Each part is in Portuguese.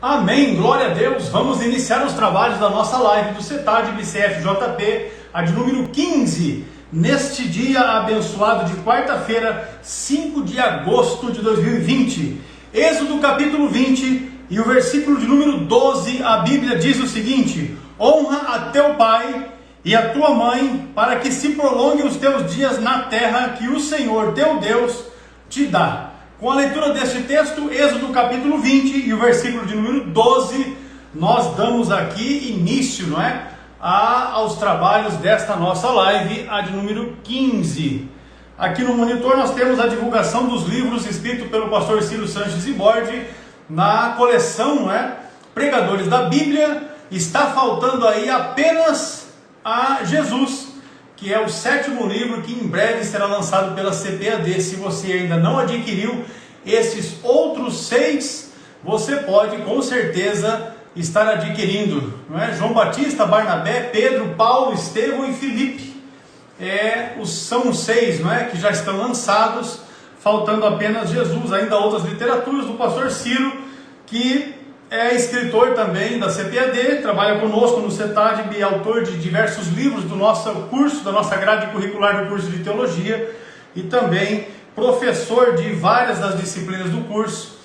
Amém, glória a Deus. Vamos iniciar os trabalhos da nossa live do CETAD BCF-JP, a de número 15, neste dia abençoado de quarta-feira, 5 de agosto de 2020. Êxodo capítulo 20 e o versículo de número 12, a Bíblia diz o seguinte: honra a teu pai e a tua mãe, para que se prolonguem os teus dias na terra que o Senhor teu Deus te dá. Com a leitura deste texto, Êxodo capítulo 20 e o versículo de número 12, nós damos aqui início, aos trabalhos desta nossa live, a de número 15. Aqui no monitor nós temos a divulgação dos livros escritos pelo pastor Ciro Sanches Ibordi na coleção, Pregadores da Bíblia. Está faltando aí apenas a Jesus, que é o 7º livro que em breve será lançado pela CPAD. Se você ainda não adquiriu esses outros 6, você pode com certeza estar adquirindo. João Batista, Barnabé, Pedro, Paulo, Estevão e Filipe. São os 6 que já estão lançados, faltando apenas Jesus. Ainda outras literaturas do pastor Ciro, que é escritor também da CPAD, trabalha conosco no CETAD e autor de diversos livros do nosso curso, da nossa grade curricular do curso de teologia, e também professor de várias das disciplinas do curso.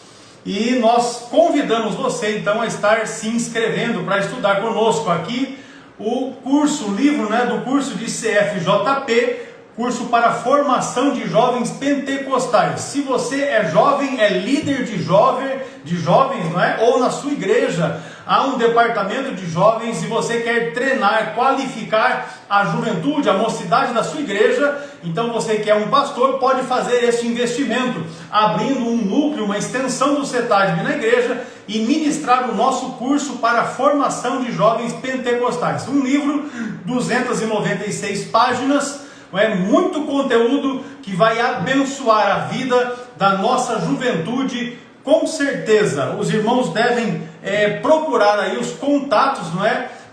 E nós convidamos você então a estar se inscrevendo para estudar conosco aqui o curso, o livro do curso de CFJP, curso para formação de jovens pentecostais. Se você é jovem, é líder de jovens, ou na sua igreja há um departamento de jovens e você quer treinar, qualificar a juventude, a mocidade da sua igreja, então você que é um pastor pode fazer este investimento, abrindo um núcleo, uma extensão do CETAD na igreja e ministrar o nosso curso para a formação de jovens pentecostais. Um livro, 296 páginas, muito conteúdo que vai abençoar a vida da nossa juventude. Com certeza, os irmãos devem procurar aí os contatos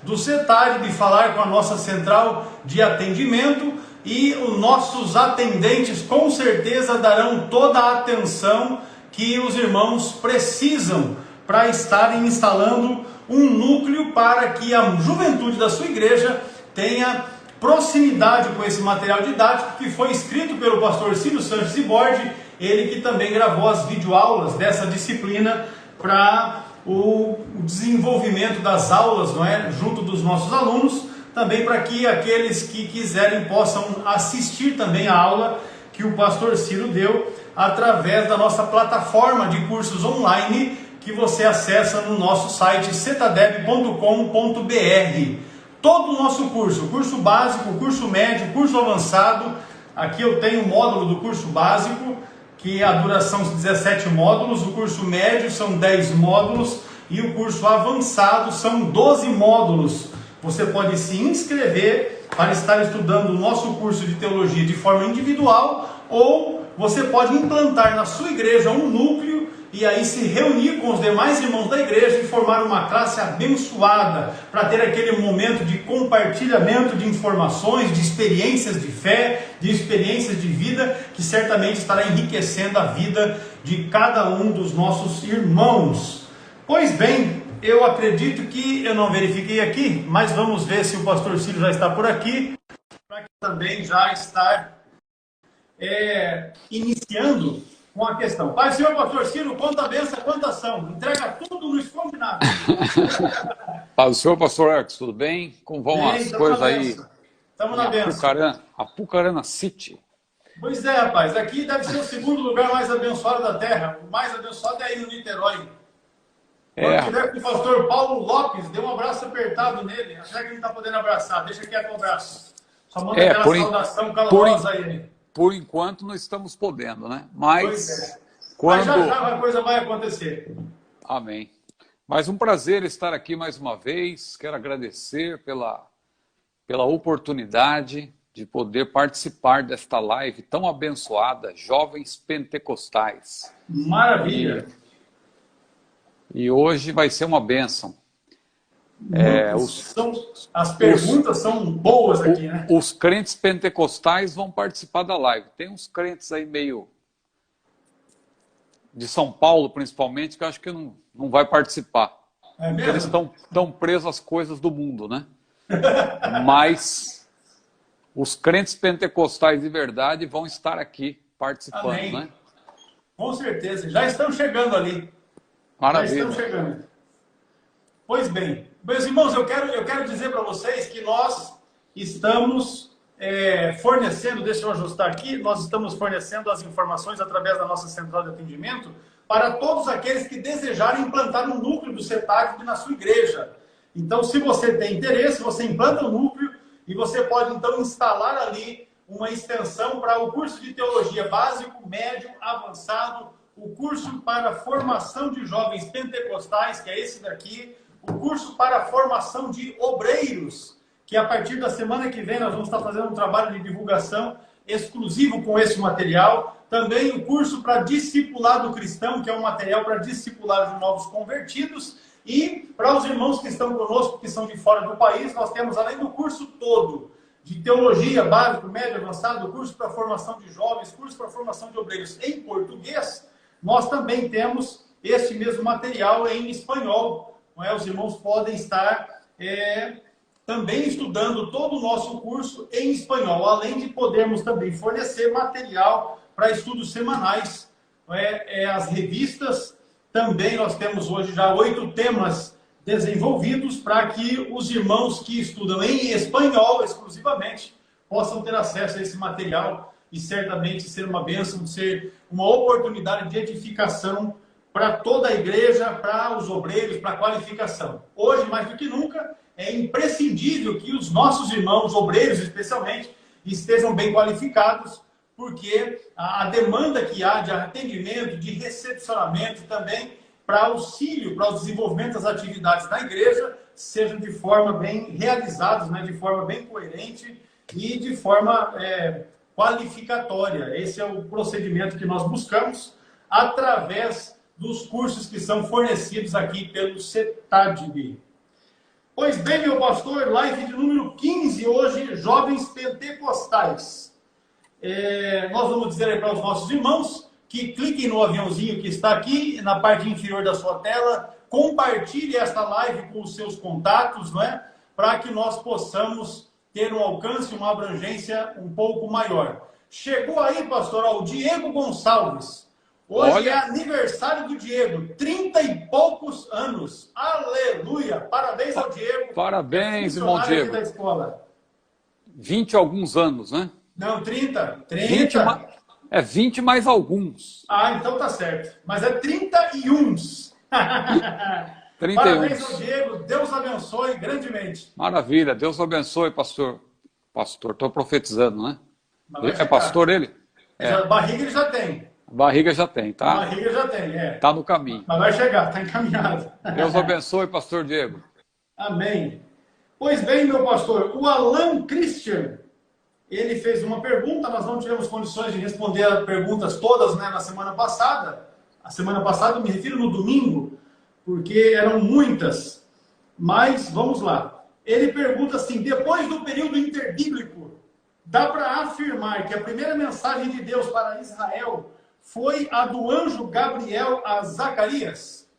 do CETAD, de falar com a nossa central de atendimento, e os nossos atendentes com certeza darão toda a atenção que os irmãos precisam para estarem instalando um núcleo para que a juventude da sua igreja tenha proximidade com esse material didático que foi escrito pelo pastor Ciro Sanches Ibordi, ele que também gravou as videoaulas dessa disciplina para o desenvolvimento das aulas, junto dos nossos alunos, também para que aqueles que quiserem possam assistir também a aula que o pastor Ciro deu através da nossa plataforma de cursos online que você acessa no nosso site cetadeb.com.br. Todo o nosso curso básico, curso médio, curso avançado. Aqui eu tenho o módulo do curso básico, que a duração são 17 módulos, o curso médio são 10 módulos e o curso avançado são 12 módulos. Você pode se inscrever para estar estudando o nosso curso de teologia de forma individual, ou você pode implantar na sua igreja um núcleo e aí se reunir com os demais irmãos da igreja e formar uma classe abençoada, para ter aquele momento de compartilhamento de informações, de experiências de fé, de experiências de vida, que certamente estará enriquecendo a vida de cada um dos nossos irmãos. Pois bem, eu acredito que, eu não verifiquei aqui, mas vamos ver se o pastor Ciro já está por aqui, para que também já estar iniciando com a questão. Pai, senhor pastor Ciro, quanta bênção, quanta ação. Entrega tudo nos combinados. Paz do senhor, pastor Ercos, tudo bem? Como vão as coisas aí? Estamos na bênção. Apucarana City. Pois é, rapaz. Aqui deve ser o segundo lugar mais abençoado da terra. O mais abençoado é aí no Niterói. Quando tiver com o pastor Paulo Lopes, dê um abraço apertado nele. Achar que ele não está podendo abraçar. Deixa quieto o abraço. Só manda aquela saudação calorosa a ele. Por enquanto não estamos podendo, Mas Mas já a coisa vai acontecer. Amém. Mas um prazer estar aqui mais uma vez. Quero agradecer pela oportunidade de poder participar desta live tão abençoada, Jovens Pentecostais. Maravilha! E hoje vai ser uma bênção. As perguntas são boas aqui, Os crentes pentecostais vão participar da live. Tem uns crentes aí meio de São Paulo, principalmente, que eu acho que não vai participar. É Porque eles mesmo? estão presos às coisas do mundo, né? Mas os crentes pentecostais de verdade vão estar aqui participando, né? Amém. Com certeza. Já estão chegando ali. Já estão Maravilha. chegando. Pois bem, meus irmãos, eu quero dizer para vocês que nós estamos fornecendo, deixa eu ajustar aqui, nós estamos fornecendo as informações através da nossa central de atendimento para todos aqueles que desejarem implantar um núcleo do CETAD na sua igreja. Então, se você tem interesse, você implanta um núcleo e você pode, então, instalar ali uma extensão para o curso de teologia básico, médio, avançado, o curso para formação de jovens pentecostais, que é esse daqui, o curso para formação de obreiros, que a partir da semana que vem nós vamos estar fazendo um trabalho de divulgação exclusivo com esse material. Também o curso para discipulado cristão, que é um material para discipular os novos convertidos. E para os irmãos que estão conosco, que são de fora do país, nós temos, além do curso todo, de teologia básico, médio, avançado, curso para formação de jovens, curso para formação de obreiros em português, nós também temos este mesmo material em espanhol. Não é? Os irmãos podem estar também estudando todo o nosso curso em espanhol, além de podermos também fornecer material para estudos semanais, as revistas. Também nós temos hoje já 8 temas desenvolvidos para que os irmãos que estudam em espanhol exclusivamente possam ter acesso a esse material e certamente ser uma bênção, ser uma oportunidade de edificação para toda a igreja, para os obreiros, para a qualificação. Hoje, mais do que nunca, é imprescindível que os nossos irmãos, obreiros especialmente, estejam bem qualificados, porque a demanda que há de atendimento, de recepcionamento também, para auxílio, para o desenvolvimento das atividades na igreja, sejam de forma bem realizadas, né, de forma bem coerente e de forma qualificatória. Esse é o procedimento que nós buscamos através dos cursos que são fornecidos aqui pelo CETADB. Pois bem, meu pastor, live de número 15 hoje, Jovens Pentecostais. Nós vamos dizer aí para os nossos irmãos que cliquem no aviãozinho que está aqui, na parte inferior da sua tela, compartilhe esta live com os seus contatos, não é? Para que nós possamos ter um alcance, uma abrangência um pouco maior. Chegou aí, pastor, o Diego Gonçalves. Hoje é aniversário do Diego, 30 e poucos anos. Aleluia! Parabéns ao Diego. Parabéns, irmão Diego. Da escola. 20 e alguns anos, né? Não, 30. 20 mais alguns. Ah, então tá certo. Mas é 31. 31. Parabéns ao Diego. Deus abençoe grandemente. Maravilha. Deus abençoe, pastor. Pastor, estou profetizando, né? É pastor ele? Barriga ele já tem. Barriga já tem, tá? Barriga já tem, Tá no caminho. Mas vai chegar, tá encaminhado. Deus abençoe, pastor Diego. Amém. Pois bem, meu pastor, o Alan Christian, ele fez uma pergunta, nós não tivemos condições de responder as perguntas todas, né, na semana passada. A semana passada eu me refiro no domingo, porque eram muitas. Mas, vamos lá. Ele pergunta assim, depois do período interbíblico, dá para afirmar que a primeira mensagem de Deus para Israel foi a do anjo Gabriel a Zacarias?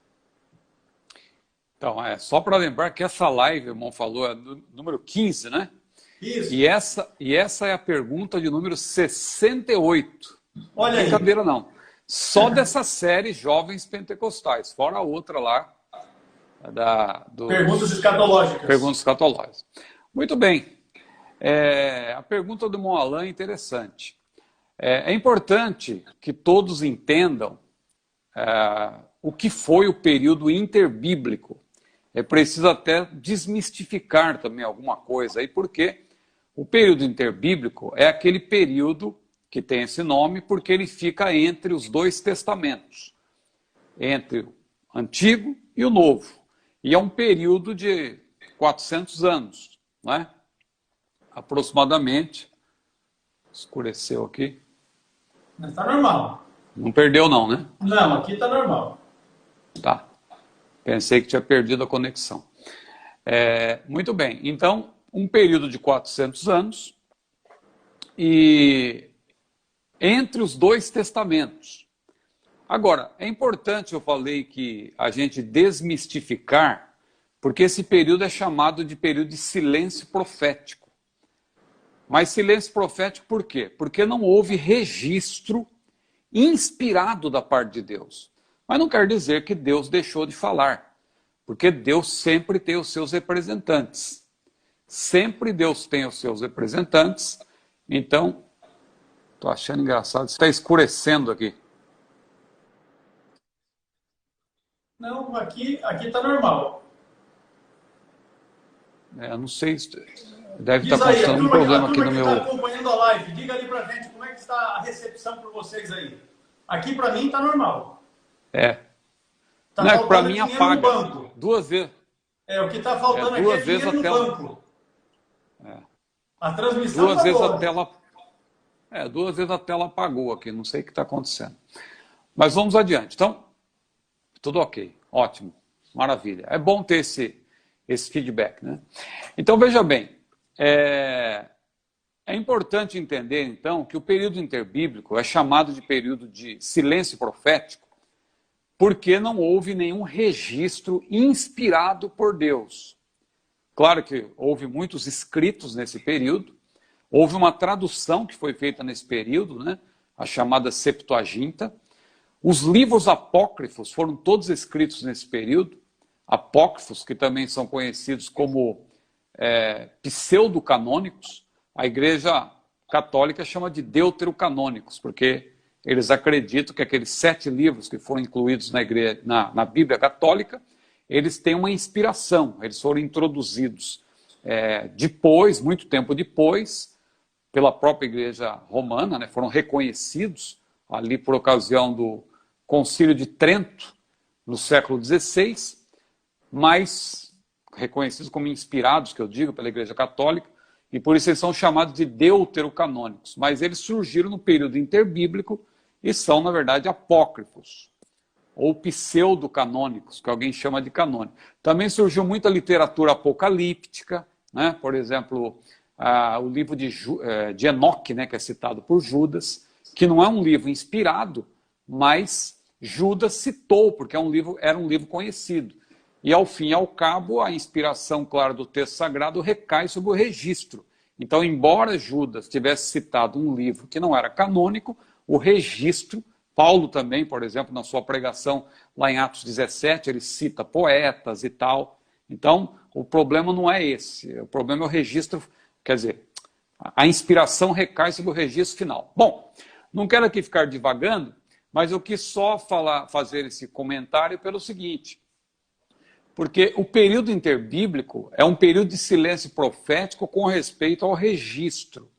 Então, só para lembrar que essa live, o irmão falou, é número 15, né? Isso. E essa é a pergunta de número 68. Olha aí. Brincadeira não. Só dessa série Jovens Pentecostais, fora a outra lá. Perguntas escatológicas. Perguntas escatológicas. Muito bem. A pergunta do irmão Alan é interessante. É importante que todos entendam o que foi o período interbíblico. É preciso até desmistificar também alguma coisa aí, porque o período interbíblico é aquele período que tem esse nome porque ele fica entre os dois testamentos, entre o Antigo e o Novo. E é um período de 400 anos, não é? Aproximadamente. Escureceu aqui. Está normal. Não perdeu não, né? Não, aqui está normal. Tá. Pensei que tinha perdido a conexão. Muito bem. Então, um período de 400 anos e entre os dois testamentos. Agora, é importante, eu falei, que a gente desmistificar, porque esse período é chamado de período de silêncio profético. Mas silêncio profético por quê? Porque não houve registro inspirado da parte de Deus. Mas não quer dizer que Deus deixou de falar, porque Deus sempre tem os seus representantes. Sempre Deus tem os seus representantes. Então, estou achando engraçado, está escurecendo aqui. Não, aqui está normal. Não sei, deve Diz estar aí, acontecendo um problema aqui no que meu... está acompanhando a live, diga ali pra gente como é que está a recepção por vocês aí. Aqui para mim está normal. Tá Não, é que para faltando mim dinheiro no apaga banco. 2 vezes. O que está faltando duas aqui é vezes dinheiro a no tela. banco. A transmissão Duas vezes boa. a tela... 2 vezes a tela apagou aqui, não sei o que está acontecendo. Mas vamos adiante. Então, tudo ok, ótimo, maravilha. É bom ter esse feedback, né? Então, veja bem, é importante entender, então, que o período interbíblico é chamado de período de silêncio profético porque não houve nenhum registro inspirado por Deus. Claro que houve muitos escritos nesse período, houve uma tradução que foi feita nesse período, né? A chamada Septuaginta. Os livros apócrifos foram todos escritos nesse período, apócrifos que também são conhecidos como pseudo-canônicos. A Igreja Católica chama de deuterocanônicos, porque eles acreditam que aqueles 7 livros que foram incluídos na Bíblia Católica, eles têm uma inspiração, eles foram introduzidos depois, muito tempo depois, pela própria Igreja Romana, né, foram reconhecidos ali por ocasião do Concílio de Trento, no século XVI, mas reconhecidos como inspirados, que eu digo, pela Igreja Católica, e por isso eles são chamados de deuterocanônicos. Mas eles surgiram no período interbíblico e são, na verdade, apócrifos, ou pseudo-canônicos, que alguém chama de canônico. Também surgiu muita literatura apocalíptica, né? Por exemplo, o livro de Enoque, né, que é citado por Judas, que não é um livro inspirado, mas Judas citou, porque era um livro conhecido. E, ao fim e ao cabo, a inspiração, claro, do texto sagrado recai sobre o registro. Então, embora Judas tivesse citado um livro que não era canônico, o registro, Paulo também, por exemplo, na sua pregação lá em Atos 17, ele cita poetas e tal. Então, o problema não é esse. O problema é o registro, quer dizer, a inspiração recai sobre o registro final. Bom, não quero aqui ficar divagando, mas eu quis só fazer esse comentário pelo seguinte, porque o período interbíblico é um período de silêncio profético com respeito ao registro,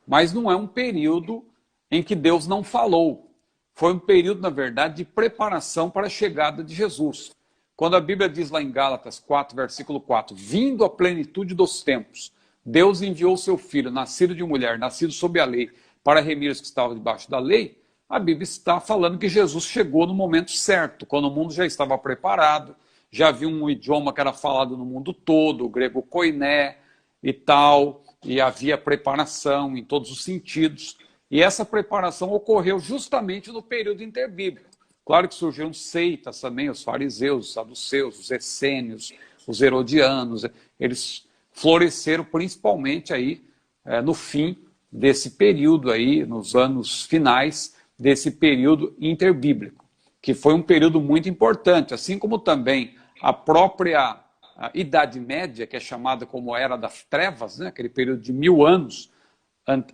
mas não é um período em que Deus não falou. Foi um período, na verdade, de preparação para a chegada de Jesus. Quando a Bíblia diz lá em Gálatas 4, versículo 4, vindo a plenitude dos tempos, Deus enviou seu Filho, nascido de mulher, nascido sob a lei, para remir os que estavam debaixo da lei, a Bíblia está falando que Jesus chegou no momento certo, quando o mundo já estava preparado, já havia um idioma que era falado no mundo todo, o grego koiné e tal, e havia preparação em todos os sentidos. E essa preparação ocorreu justamente no período interbíblico. Claro que surgiram seitas também, os fariseus, os saduceus, os essênios, os herodianos, eles floresceram principalmente aí no fim desse período aí, nos anos finais desse período interbíblico, que foi um período muito importante, assim como também a própria Idade Média, que é chamada como Era das Trevas, né, aquele período de 1000 anos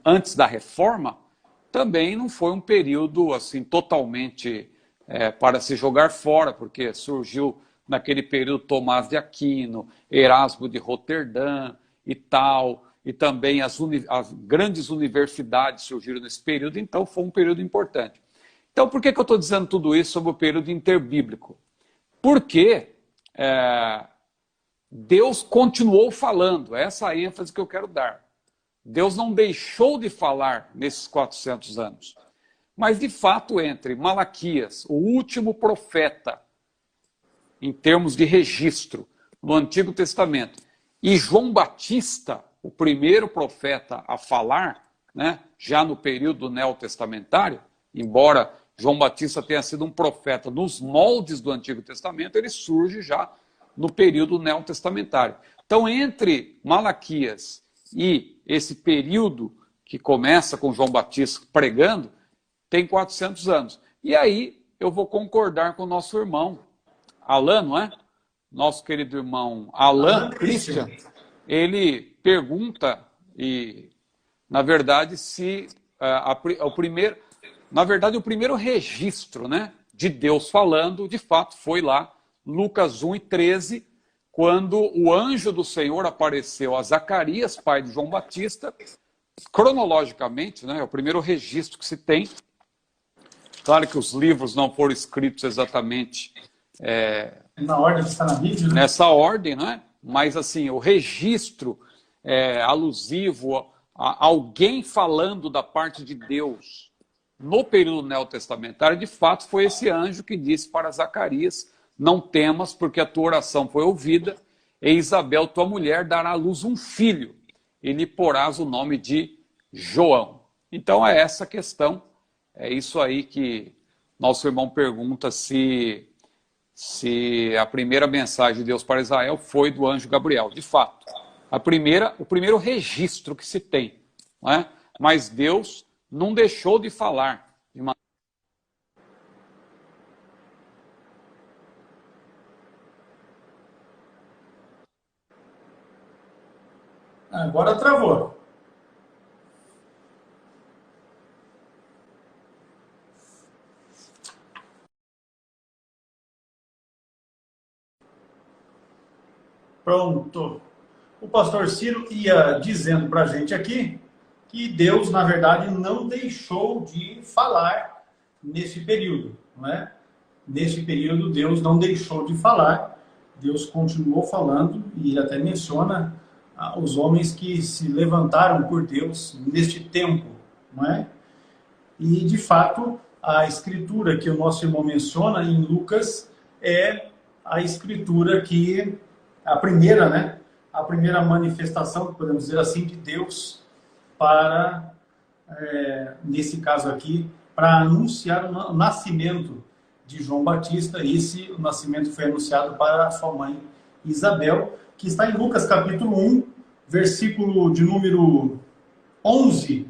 antes da Reforma, também não foi um período assim totalmente para se jogar fora, porque surgiu naquele período Tomás de Aquino, Erasmo de Roterdã e tal, e também as grandes universidades surgiram nesse período, então foi um período importante. Então, por que eu estou dizendo tudo isso sobre o período interbíblico? Porque Deus continuou falando, essa é a ênfase que eu quero dar. Deus não deixou de falar nesses 400 anos. Mas, de fato, entre Malaquias, o último profeta, em termos de registro, no Antigo Testamento, e João Batista, o primeiro profeta a falar, né, já no período neotestamentário, embora João Batista tenha sido um profeta nos moldes do Antigo Testamento, ele surge já no período neotestamentário. Então, entre Malaquias e esse período que começa com João Batista pregando, tem 400 anos. E aí eu vou concordar com o nosso irmão Alan, não é? Nosso querido irmão Alan Christian, ele pergunta, e na verdade, se o primeiro registro, né, de Deus falando, de fato, foi lá, Lucas 1:13, quando o anjo do Senhor apareceu a Zacarias, pai de João Batista, cronologicamente, né, é o primeiro registro que se tem. Claro que os livros não foram escritos exatamente na ordem que está na Bíblia, né? Nessa ordem, não é? Mas assim, o registro alusivo a alguém falando da parte de Deus no período neotestamentário, de fato, foi esse anjo que disse para Zacarias: não temas, porque a tua oração foi ouvida, e Isabel, tua mulher, dará à luz um filho, e lhe porás o nome de João. Então é essa questão, é isso aí que nosso irmão pergunta se a primeira mensagem de Deus para Israel foi do anjo Gabriel. De fato, o primeiro registro que se tem, não é? Mas Deus não deixou de falar. Agora travou. Pronto. O pastor Ciro ia dizendo para a gente aqui que Deus, na verdade, não deixou de falar nesse período, não é? Nesse período, Deus não deixou de falar. Deus continuou falando, e ele até menciona os homens que se levantaram por Deus neste tempo, não é? E, de fato, a escritura que o nosso irmão menciona em Lucas é a escritura que, a primeira, né? A primeira manifestação, podemos dizer assim, de Deus para, nesse caso aqui, para anunciar o nascimento de João Batista. O nascimento foi anunciado para a sua mãe Isabel, que está em Lucas capítulo 1, versículo de número 11,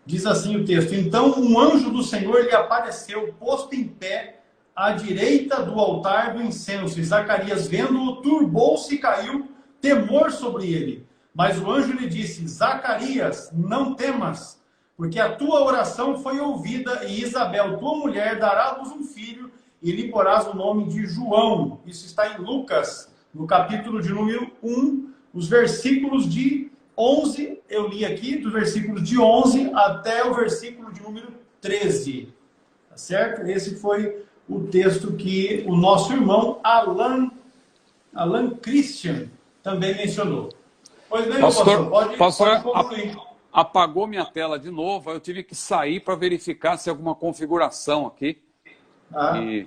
diz assim o texto: então um anjo do Senhor lhe apareceu, posto em pé, à direita do altar do incenso, e Zacarias, vendo-o, turbou-se e caiu temor sobre ele. Mas o anjo lhe disse: Zacarias, não temas, porque a tua oração foi ouvida, e Isabel, tua mulher, dará à luz um filho, e lhe porás o nome de João. Isso está em Lucas, no capítulo de número 1, os versículos de 11, eu li aqui, dos versículos de 11 até o versículo de número 13. Tá certo? Esse foi o texto que o nosso irmão Alan Christian também mencionou. Pois bem, pastor, pode concluir. Apagou minha tela de novo, eu tive que sair para verificar se alguma configuração aqui. E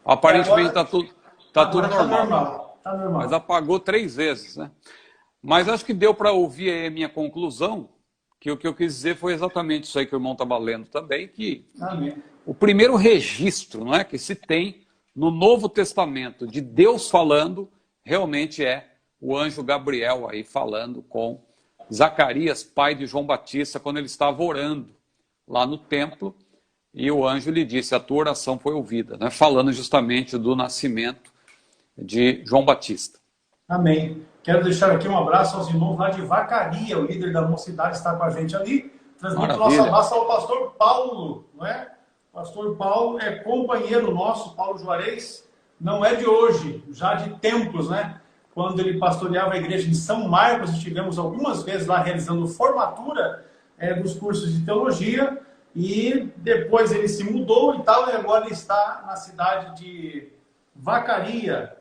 aparentemente está tudo normal. Tá normal. Mas apagou 3 vezes, né? Mas acho que deu para ouvir aí a minha conclusão, que o que eu quis dizer foi exatamente isso aí que o irmão estava lendo também, que o primeiro registro, não é, que se tem no Novo Testamento de Deus falando, realmente é o anjo Gabriel aí falando com Zacarias, pai de João Batista, quando ele estava orando lá no templo, e o anjo lhe disse: a tua oração foi ouvida, né? Falando justamente do nascimento de João Batista. Amém. Quero deixar aqui um abraço aos irmãos lá de Vacaria, o líder da mocidade está com a gente ali. Transmito o nosso abraço ao pastor Paulo, não é? O pastor Paulo é companheiro nosso, Paulo Juarez, não é de hoje, já de tempos, né? Quando ele pastoreava a igreja de São Marcos, estivemos algumas vezes lá realizando formatura dos cursos de teologia, e depois ele se mudou e tal, e agora ele está na cidade de Vacaria.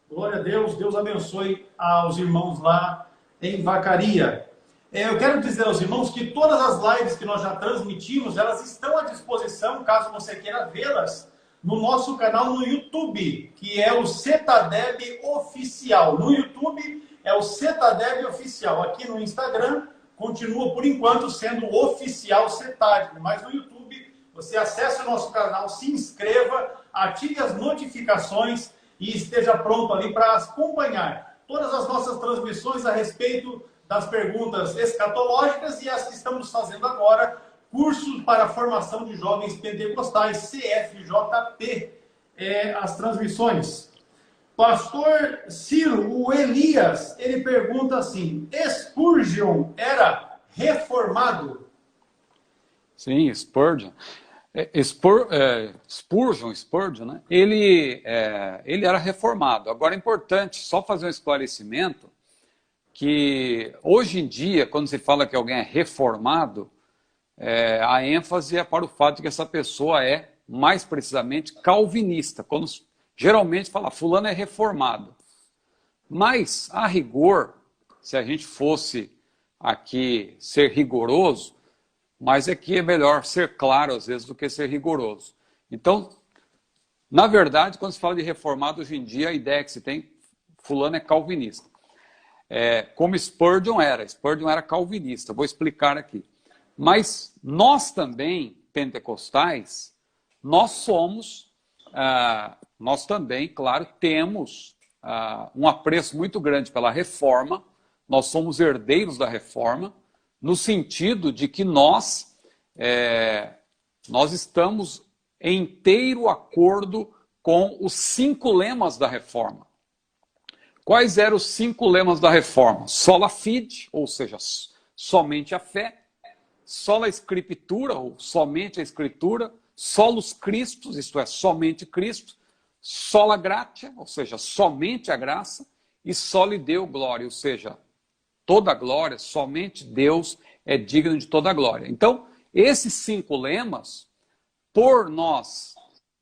Glória a Deus, Deus abençoe aos irmãos lá em Vacaria. Eu quero dizer aos irmãos que todas as lives que nós já transmitimos, elas estão à disposição, caso você queira vê-las, no nosso canal no YouTube, que é o Cetadeb Oficial. No YouTube é o Cetadeb Oficial. Aqui no Instagram continua, por enquanto, sendo o Oficial Cetadeb, mas no YouTube você acesse o nosso canal, se inscreva, ative as notificações e esteja pronto ali para acompanhar todas as nossas transmissões a respeito das perguntas escatológicas e as que estamos fazendo agora, curso para a formação de jovens pentecostais, CFJP, as transmissões. Pastor Ciro, o Elias, ele pergunta assim, Spurgeon era reformado? Sim, Spurgeon. Spurgeon, né? Ele era reformado. Agora é importante só fazer um esclarecimento que hoje em dia, quando se fala que alguém é reformado, a ênfase é para o fato de que essa pessoa é, mais precisamente, calvinista. Quando geralmente fala, fulano é reformado. Mas, a rigor, se a gente fosse aqui ser rigoroso, mas aqui é melhor ser claro, às vezes, do que ser rigoroso. Então, na verdade, quando se fala de reformado, hoje em dia, a ideia que se tem, fulano é calvinista. Como Spurgeon era calvinista, vou explicar aqui. Mas nós também, pentecostais, nós também, claro, temos um apreço muito grande pela reforma, nós somos herdeiros da reforma, no sentido de que nós estamos em inteiro acordo com os 5 lemas da reforma. Quais eram os 5 lemas da reforma? Sola fide, ou seja, somente a fé. Sola Scriptura, ou somente a Escritura. Solus Christus, isto é, somente Cristo. Sola gratia, ou seja, somente a graça. E soli Deo glória, ou seja, toda a glória, somente Deus é digno de toda a glória. Então, esses 5 lemas, por nós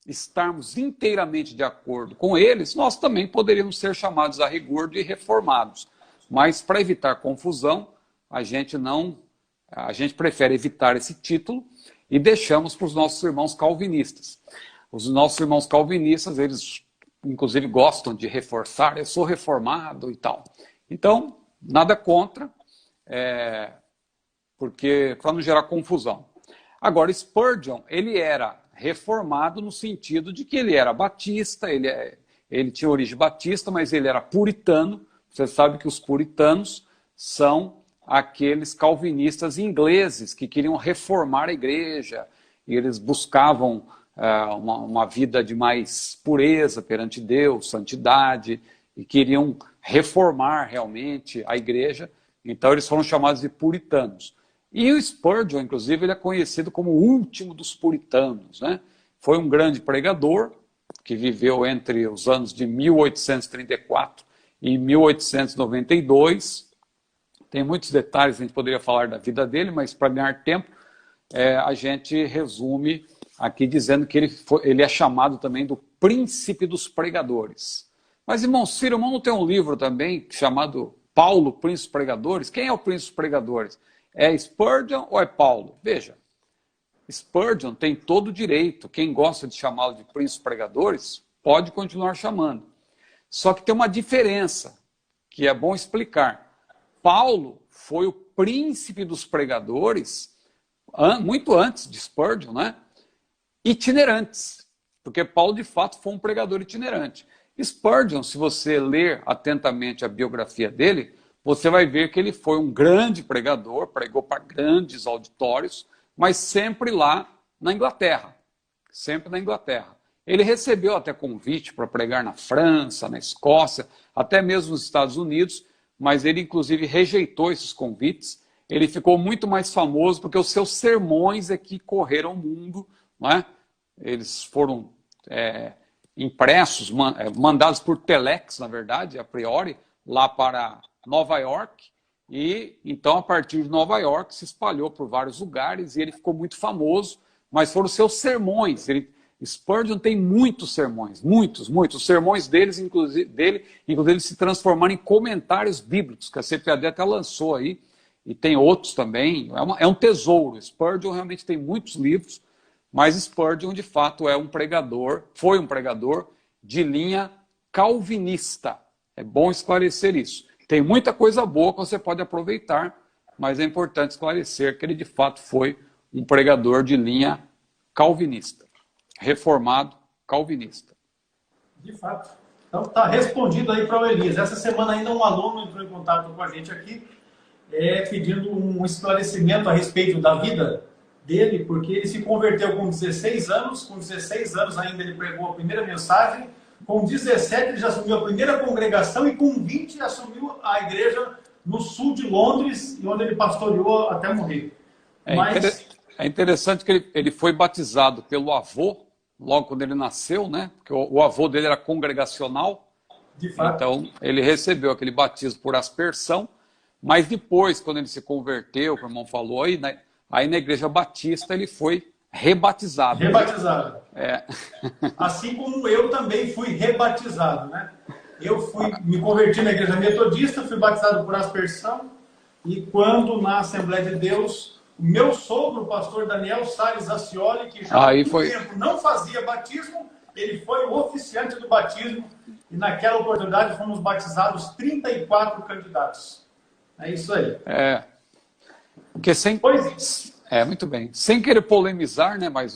estarmos inteiramente de acordo com eles, nós também poderíamos ser chamados a rigor de reformados. Mas, para evitar confusão, a gente prefere evitar esse título e deixamos para os nossos irmãos calvinistas. Os nossos irmãos calvinistas, eles inclusive gostam de reforçar, eu sou reformado e tal. Então, nada contra, porque para não gerar confusão. Agora, Spurgeon, ele era reformado no sentido de que ele era batista, ele tinha origem batista, mas ele era puritano. Você sabe que os puritanos são aqueles calvinistas ingleses que queriam reformar a igreja, e eles buscavam uma vida de mais pureza perante Deus, santidade, e queriam reformar realmente a igreja. Então eles foram chamados de puritanos. E o Spurgeon, inclusive, ele é conhecido como o último dos puritanos, né? Foi um grande pregador que viveu entre os anos de 1834 e 1892. Tem muitos detalhes, a gente poderia falar da vida dele, mas para ganhar tempo, a gente resume aqui dizendo que ele é chamado também do príncipe dos pregadores. Mas, irmão Ciro, irmão, não tem um livro também chamado Paulo, Príncipe dos Pregadores? Quem é o Príncipe dos Pregadores? É Spurgeon ou é Paulo? Veja, Spurgeon tem todo o direito. Quem gosta de chamá-lo de Príncipe dos Pregadores pode continuar chamando. Só que tem uma diferença que é bom explicar. Paulo foi o príncipe dos pregadores muito antes de Spurgeon, né? Itinerantes, porque Paulo de fato foi um pregador itinerante. Spurgeon, se você ler atentamente a biografia dele, você vai ver que ele foi um grande pregador, pregou para grandes auditórios, mas sempre lá na Inglaterra, sempre na Inglaterra. Ele recebeu até convite para pregar na França, na Escócia, até mesmo nos Estados Unidos, mas ele inclusive rejeitou esses convites. Ele ficou muito mais famoso porque os seus sermões é que correram o mundo, não é? Eles foram impressos, mandados por telex, na verdade, a priori, lá para Nova York, e então a partir de Nova York se espalhou por vários lugares e ele ficou muito famoso, mas foram os seus sermões. Spurgeon tem muitos sermões, muitos. Os sermões dele, inclusive, se transformaram em comentários bíblicos, que a CPAD até lançou aí, e tem outros também. É um tesouro. Spurgeon realmente tem muitos livros, mas Spurgeon, de fato, foi um pregador de linha calvinista. É bom esclarecer isso. Tem muita coisa boa que você pode aproveitar, mas é importante esclarecer que ele, de fato, foi um pregador de linha calvinista, reformado calvinista. De fato. Então está respondido aí para o Elias. Essa semana ainda um aluno entrou em contato com a gente aqui, pedindo um esclarecimento a respeito da vida dele, porque ele se converteu com 16 anos, com 16 anos ainda ele pregou a primeira mensagem, com 17 ele já assumiu a primeira congregação e com 20 assumiu a igreja no sul de Londres, onde ele pastoreou até morrer. É interessante que ele foi batizado pelo avô, logo quando ele nasceu, né? Porque o avô dele era congregacional, de fato. Então ele recebeu aquele batismo por aspersão, mas depois, quando ele se converteu, como o irmão falou aí, né? Aí na igreja batista ele foi rebatizado. Rebatizado. Assim como eu também fui rebatizado, né? Eu me converti na igreja metodista, fui batizado por aspersão, e quando na Assembleia de Deus, o meu sogro, o pastor Daniel Salles Acioli, que já há muito tempo não fazia batismo, ele foi o oficiante do batismo, e naquela oportunidade fomos batizados 34 candidatos. É isso aí. Porque muito bem. Sem querer polemizar, né? Mas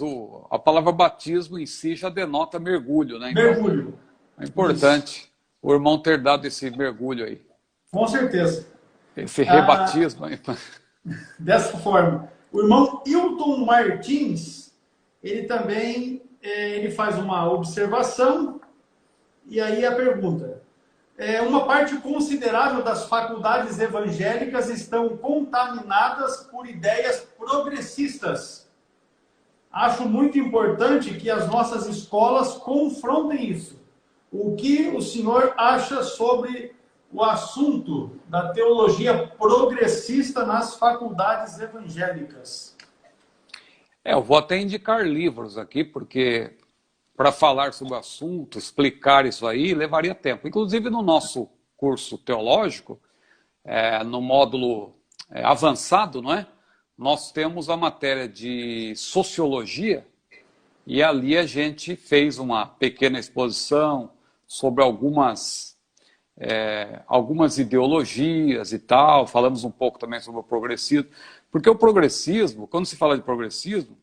a palavra batismo em si já denota mergulho, né? Então, mergulho. É importante o irmão ter dado esse mergulho aí. Com certeza. Esse rebatismo aí. Dessa forma. O irmão Hilton Martins, ele também ele faz uma observação, e aí a pergunta. Uma parte considerável das faculdades evangélicas estão contaminadas por ideias progressistas. Acho muito importante que as nossas escolas confrontem isso. O que o senhor acha sobre o assunto da teologia progressista nas faculdades evangélicas? Eu vou até indicar livros aqui, porque para falar sobre o assunto, explicar isso aí, levaria tempo. Inclusive no nosso curso teológico, no módulo avançado, não é? Nós temos a matéria de sociologia, e ali a gente fez uma pequena exposição sobre algumas ideologias e tal, falamos um pouco também sobre o progressismo, porque o progressismo, quando se fala de progressismo,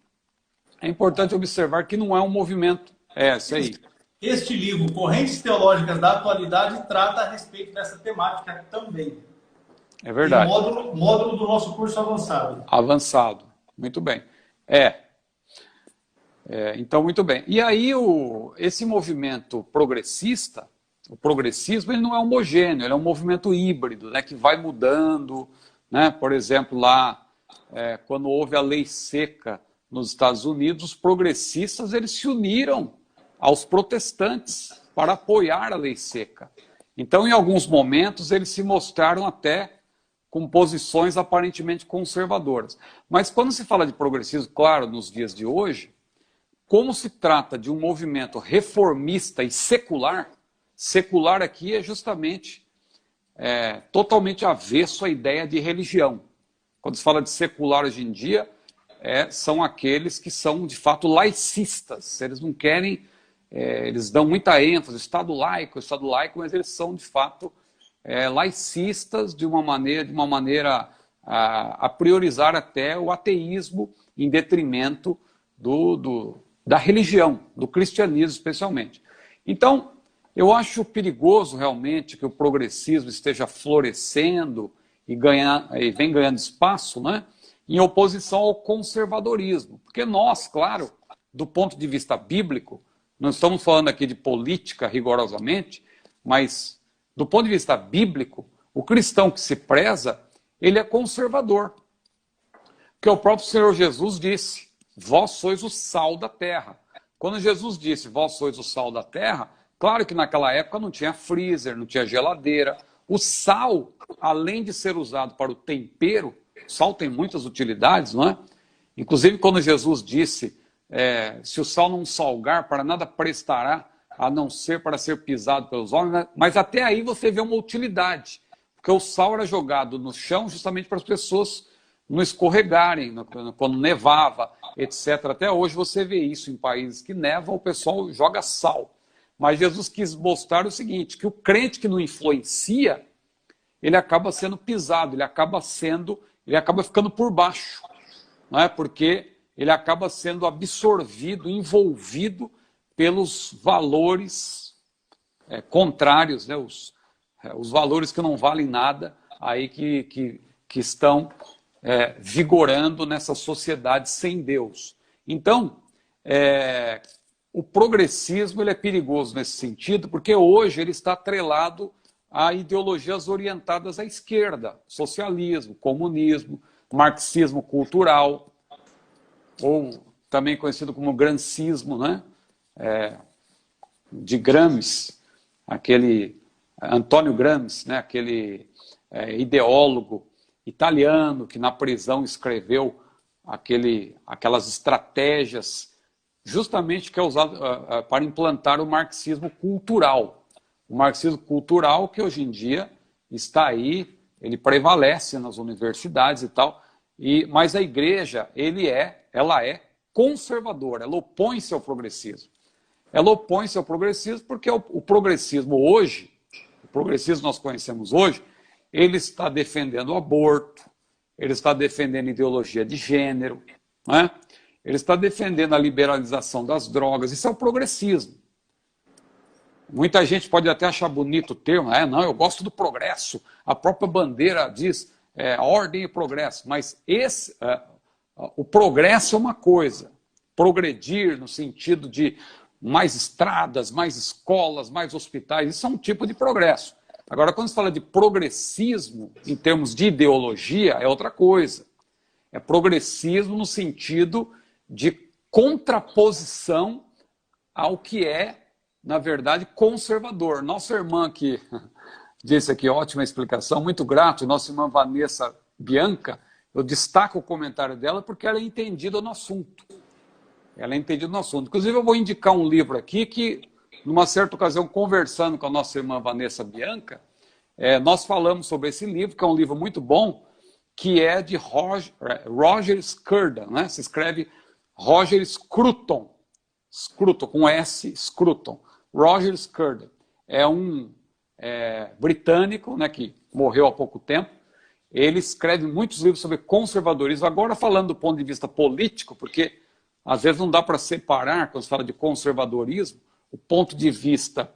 é importante observar que não é um movimento. Isso aí. Este livro, Correntes Teológicas da Atualidade, trata a respeito dessa temática também. É verdade. Módulo do nosso curso avançado. Avançado, muito bem. Então, muito bem. E aí, esse movimento progressista, o progressismo, ele não é homogêneo, ele é um movimento híbrido, né, que vai mudando, né? Por exemplo, lá, quando houve a lei seca nos Estados Unidos, os progressistas eles se uniram aos protestantes para apoiar a lei seca. Então, em alguns momentos, eles se mostraram até com posições aparentemente conservadoras. Mas quando se fala de progressismo, claro, nos dias de hoje, como se trata de um movimento reformista e secular, secular aqui é justamente totalmente avesso à ideia de religião. Quando se fala de secular hoje em dia, são aqueles que são, de fato, laicistas. Eles não querem, eles dão muita ênfase, Estado laico, mas eles são, de fato, laicistas de uma maneira a priorizar até o ateísmo em detrimento da religião, do cristianismo especialmente. Então, eu acho perigoso realmente que o progressismo esteja florescendo e vem ganhando espaço, né, em oposição ao conservadorismo. Porque nós, claro, do ponto de vista bíblico, não estamos falando aqui de política rigorosamente, mas do ponto de vista bíblico, o cristão que se preza, ele é conservador. Porque o próprio Senhor Jesus disse, vós sois o sal da terra. Quando Jesus disse, vós sois o sal da terra, claro que naquela época não tinha freezer, não tinha geladeira. O sal, além de ser usado para o tempero, o sal tem muitas utilidades, não é? Inclusive quando Jesus disse, se o sal não salgar, para nada prestará, a não ser para ser pisado pelos homens, né? Mas até aí você vê uma utilidade, porque o sal era jogado no chão justamente para as pessoas não escorregarem, quando nevava, etc. Até hoje você vê isso em países que nevam, o pessoal joga sal. Mas Jesus quis mostrar o seguinte, que o crente que não influencia, ele acaba sendo pisado, ele acaba ficando por baixo, não é? Porque ele acaba sendo absorvido, envolvido pelos valores contrários, né? Os valores que não valem nada aí que estão vigorando nessa sociedade sem Deus. Então, o progressismo ele é perigoso nesse sentido, porque hoje ele está atrelado a ideologias orientadas à esquerda, socialismo, comunismo, marxismo cultural, ou também conhecido como gramscismo, né? De Gramsci, aquele Antônio Gramsci, né? Aquele ideólogo italiano que na prisão escreveu aquelas estratégias justamente que é usado para implantar o marxismo cultural. O marxismo cultural que hoje em dia está aí, ele prevalece nas universidades e tal, mas a igreja, ela é conservadora, ela opõe-se ao progressismo. Ela opõe-se ao progressismo porque o progressismo hoje, o progressismo que nós conhecemos hoje, ele está defendendo o aborto, ele está defendendo a ideologia de gênero, né? Ele está defendendo a liberalização das drogas. Isso é o progressismo. Muita gente pode até achar bonito o termo, não, eu gosto do progresso. A própria bandeira diz ordem e progresso, mas o progresso é uma coisa. Progredir no sentido de mais estradas, mais escolas, mais hospitais, isso é um tipo de progresso. Agora, quando se fala de progressismo, em termos de ideologia, é outra coisa. É progressismo no sentido de contraposição ao que é, na verdade, conservador. Nossa irmã que disse aqui, ótima explicação, muito grato, nossa irmã Vanessa Bianca, eu destaco o comentário dela porque ela é entendida no assunto. Ela é entendida no assunto. Inclusive, eu vou indicar um livro aqui que, numa certa ocasião, conversando com a nossa irmã Vanessa Bianca, nós falamos sobre esse livro, que é um livro muito bom, que é de Roger Scruton, né? Se escreve Roger Scruton, com S, Scruton. Roger Scruton é um britânico, né, que morreu há pouco tempo. Ele escreve muitos livros sobre conservadorismo. Agora, falando do ponto de vista político, porque às vezes não dá para separar, quando se fala de conservadorismo, o ponto de vista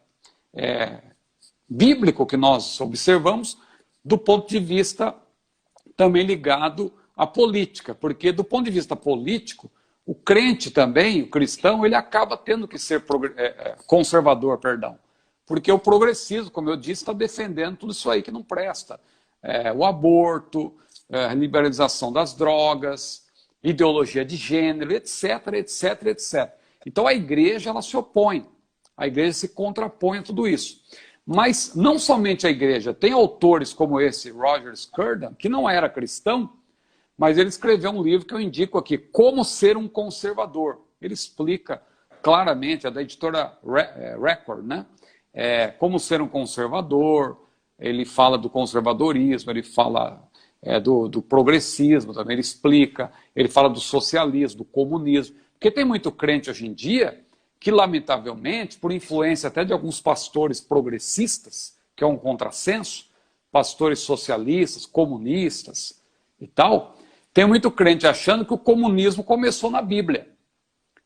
bíblico que nós observamos, do ponto de vista também ligado à política. Porque do ponto de vista político, o crente também, o cristão, ele acaba tendo que ser conservador, perdão. Porque o progressismo, como eu disse, está defendendo tudo isso aí que não presta. O aborto, a liberalização das drogas, ideologia de gênero, etc, etc, etc. Então a igreja ela se opõe, a igreja se contrapõe a tudo isso. Mas não somente a igreja, tem autores como esse Roger Scruton, que não era cristão, mas ele escreveu um livro que eu indico aqui, Como Ser um Conservador. Ele explica claramente, é da editora Record, né? Como ser um conservador, ele fala do conservadorismo, ele fala do progressismo também, ele explica, ele fala do socialismo, do comunismo. Porque tem muito crente hoje em dia que, lamentavelmente, por influência até de alguns pastores progressistas, que é um contrassenso, pastores socialistas, comunistas e tal, tem muito crente achando que o comunismo começou na Bíblia.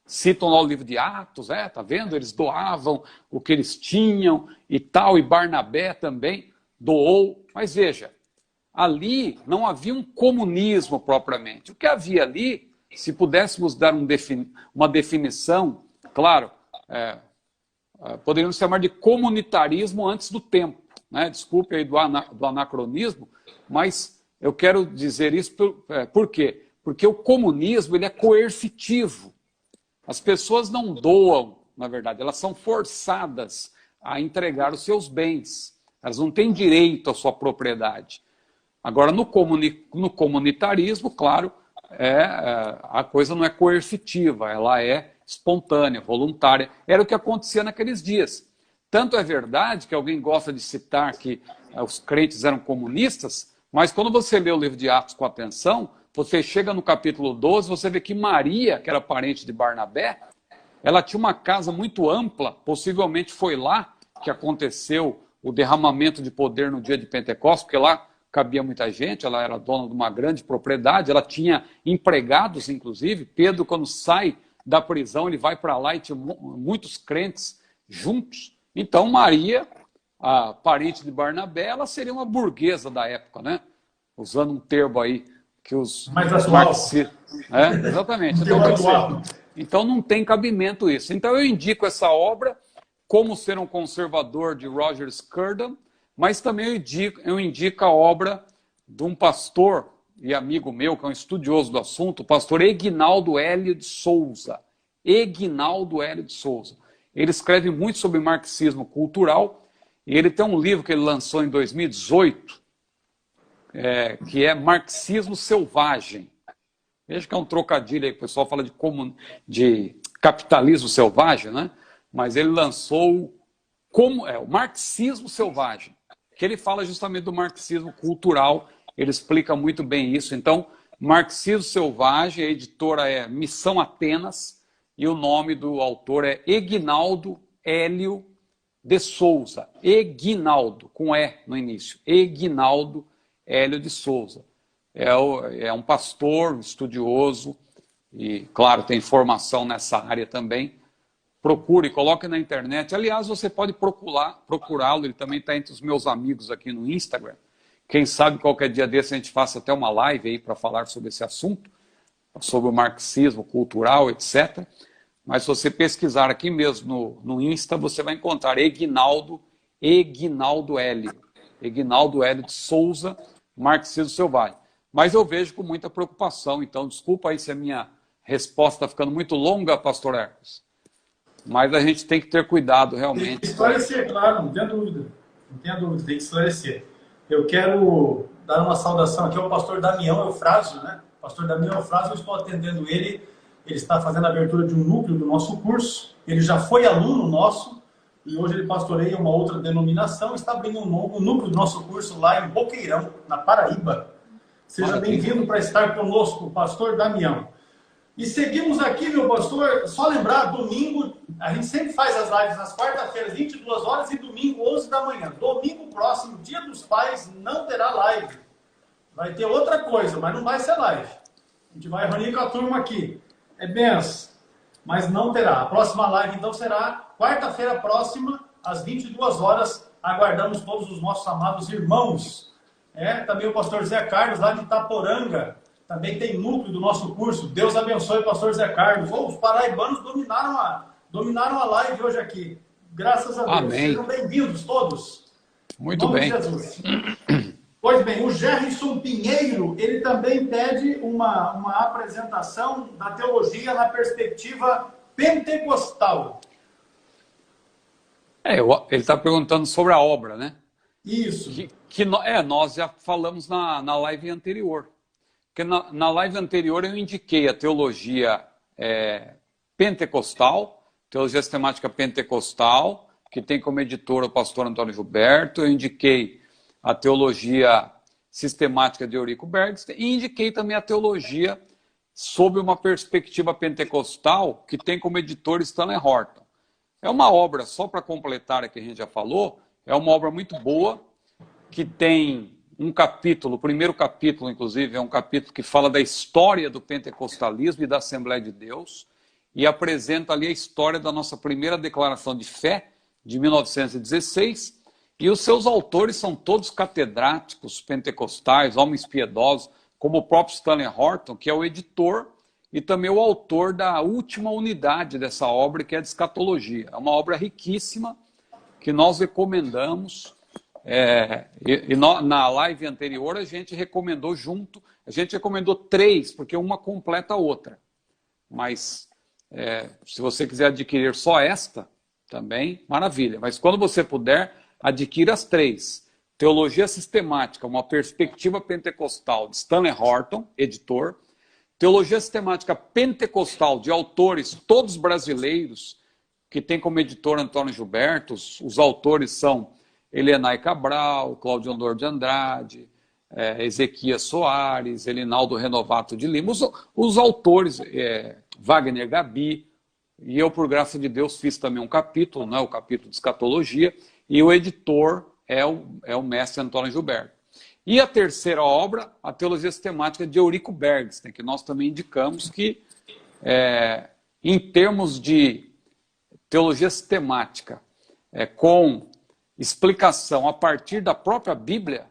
Citam lá o livro de Atos, tá vendo? Eles doavam o que eles tinham e tal, e Barnabé também doou. Mas veja, ali não havia um comunismo propriamente. O que havia ali, se pudéssemos dar uma definição, claro, poderíamos chamar de comunitarismo antes do tempo, né? Desculpe aí do anacronismo, mas eu quero dizer isso por quê? Porque o comunismo ele é coercitivo. As pessoas não doam, na verdade, elas são forçadas a entregar os seus bens. Elas não têm direito à sua propriedade. Agora, no comunitarismo, claro, a coisa não é coercitiva, ela é espontânea, voluntária. Era o que acontecia naqueles dias. Tanto é verdade que alguém gosta de citar que os crentes eram comunistas, mas quando você lê o livro de Atos com atenção, você chega no capítulo 12, você vê que Maria, que era parente de Barnabé, ela tinha uma casa muito ampla, possivelmente foi lá que aconteceu o derramamento de poder no dia de Pentecostes, porque lá cabia muita gente, ela era dona de uma grande propriedade, ela tinha empregados, inclusive. Pedro, quando sai da prisão, ele vai para lá e tinha muitos crentes juntos. Então, Maria, a parente de Barnabé, ela seria uma burguesa da época, né? Usando um termo aí que os mais atual. Exatamente. Então não tem cabimento isso. Então eu indico essa obra, Como Ser um Conservador, de Roger Scurden, mas também eu indico a obra de um pastor e amigo meu, que é um estudioso do assunto, o pastor Eginaldo Hélio de Souza. Eginaldo Hélio de Souza. Ele escreve muito sobre marxismo cultural, e ele tem um livro que ele lançou em 2018, que é Marxismo Selvagem. Veja que é um trocadilho aí, que o pessoal fala de capitalismo selvagem, né? Mas ele lançou o Marxismo Selvagem, que ele fala justamente do marxismo cultural, ele explica muito bem isso. Então, Marxismo Selvagem, a editora é Missão Atenas, e o nome do autor é Eginaldo Hélio de Souza. Eginaldo, com E no início. Eginaldo Hélio de Souza. É um pastor, estudioso, e, claro, tem formação nessa área também. Procure, coloque na internet. Aliás, você pode procurá-lo, ele também está entre os meus amigos aqui no Instagram. Quem sabe qualquer dia desse a gente faça até uma live aí para falar sobre esse assunto, sobre o marxismo cultural, etc. Mas se você pesquisar aqui mesmo no Insta, você vai encontrar Eginaldo Hélio. Eginaldo Hélio de Souza, Marxismo Selvagem. Mas eu vejo com muita preocupação, então desculpa aí se a minha resposta está ficando muito longa, pastor Hermes. Mas a gente tem que ter cuidado, realmente. Tem que esclarecer, claro, não tenha dúvida. Não tenha dúvida, tem que esclarecer. Eu quero dar uma saudação aqui ao pastor Damião Eufrásio, né? O pastor Damião Eufrásio, eu estou atendendo ele está fazendo a abertura de um núcleo do nosso curso, ele já foi aluno nosso, e hoje ele pastoreia uma outra denominação, está abrindo um núcleo do nosso curso lá em Boqueirão, na Paraíba. Seja bem-vindo para estar conosco, o pastor Damião. E seguimos aqui, meu pastor, só lembrar, domingo, a gente sempre faz as lives nas quarta-feiras, 22 horas, e domingo, 11 da manhã. Domingo próximo, Dia dos Pais, não terá live. Vai ter outra coisa, mas não vai ser live. A gente vai reunir com a turma aqui. É benção, mas não terá. A próxima live, então, será quarta-feira próxima, às 22 horas. Aguardamos todos os nossos amados irmãos. Também o pastor Zé Carlos, lá de Itaporanga, também tem núcleo do nosso curso. Deus abençoe o pastor Zé Carlos. Os paraibanos dominaram a live hoje aqui. Graças a Deus. Amém. Sejam bem-vindos todos. Muito bem. Jesus. Pois bem, o Gerson Pinheiro, ele também pede uma apresentação da teologia na perspectiva pentecostal. Ele está perguntando sobre a obra, né? Isso. Nós já falamos na live anterior. Porque na live anterior eu indiquei a teologia pentecostal, teologia sistemática pentecostal, que tem como editor o pastor Antônio Gilberto. Eu indiquei a teologia sistemática de Eurico Bergs e indiquei também a teologia sob uma perspectiva pentecostal, que tem como editor Stanley Horton. É uma obra, só para completar a que a gente já falou, é uma obra muito boa, que tem um capítulo, o primeiro capítulo, inclusive, é um capítulo que fala da história do pentecostalismo e da Assembleia de Deus, e apresenta ali a história da nossa primeira declaração de fé, de 1916, e os seus autores são todos catedráticos pentecostais, homens piedosos, como o próprio Stanley Horton, que é o editor e também o autor da última unidade dessa obra, que é a de escatologia. É uma obra riquíssima, que nós recomendamos. Na live anterior a gente recomendou junto, a gente recomendou 3, porque uma completa a outra. Mas se você quiser adquirir só esta, também, maravilha. Mas quando você puder, adquira as 3. Teologia Sistemática, uma perspectiva pentecostal, de Stanley Horton, editor. Teologia Sistemática Pentecostal, de autores todos brasileiros, que tem como editor Antônio Gilberto. Os autores são Helenay Cabral, Cláudio Andor de Andrade, Ezequias Soares, Elinaldo Renovato de Lima. Os autores, Wagner Gabi, e eu, por graça de Deus, fiz também um capítulo, né, o capítulo de escatologia, e o editor é o mestre Antônio Gilberto. E a terceira obra, a Teologia Sistemática de Eurico Bergsten, que nós também indicamos que, em termos de teologia sistemática, com explicação a partir da própria Bíblia,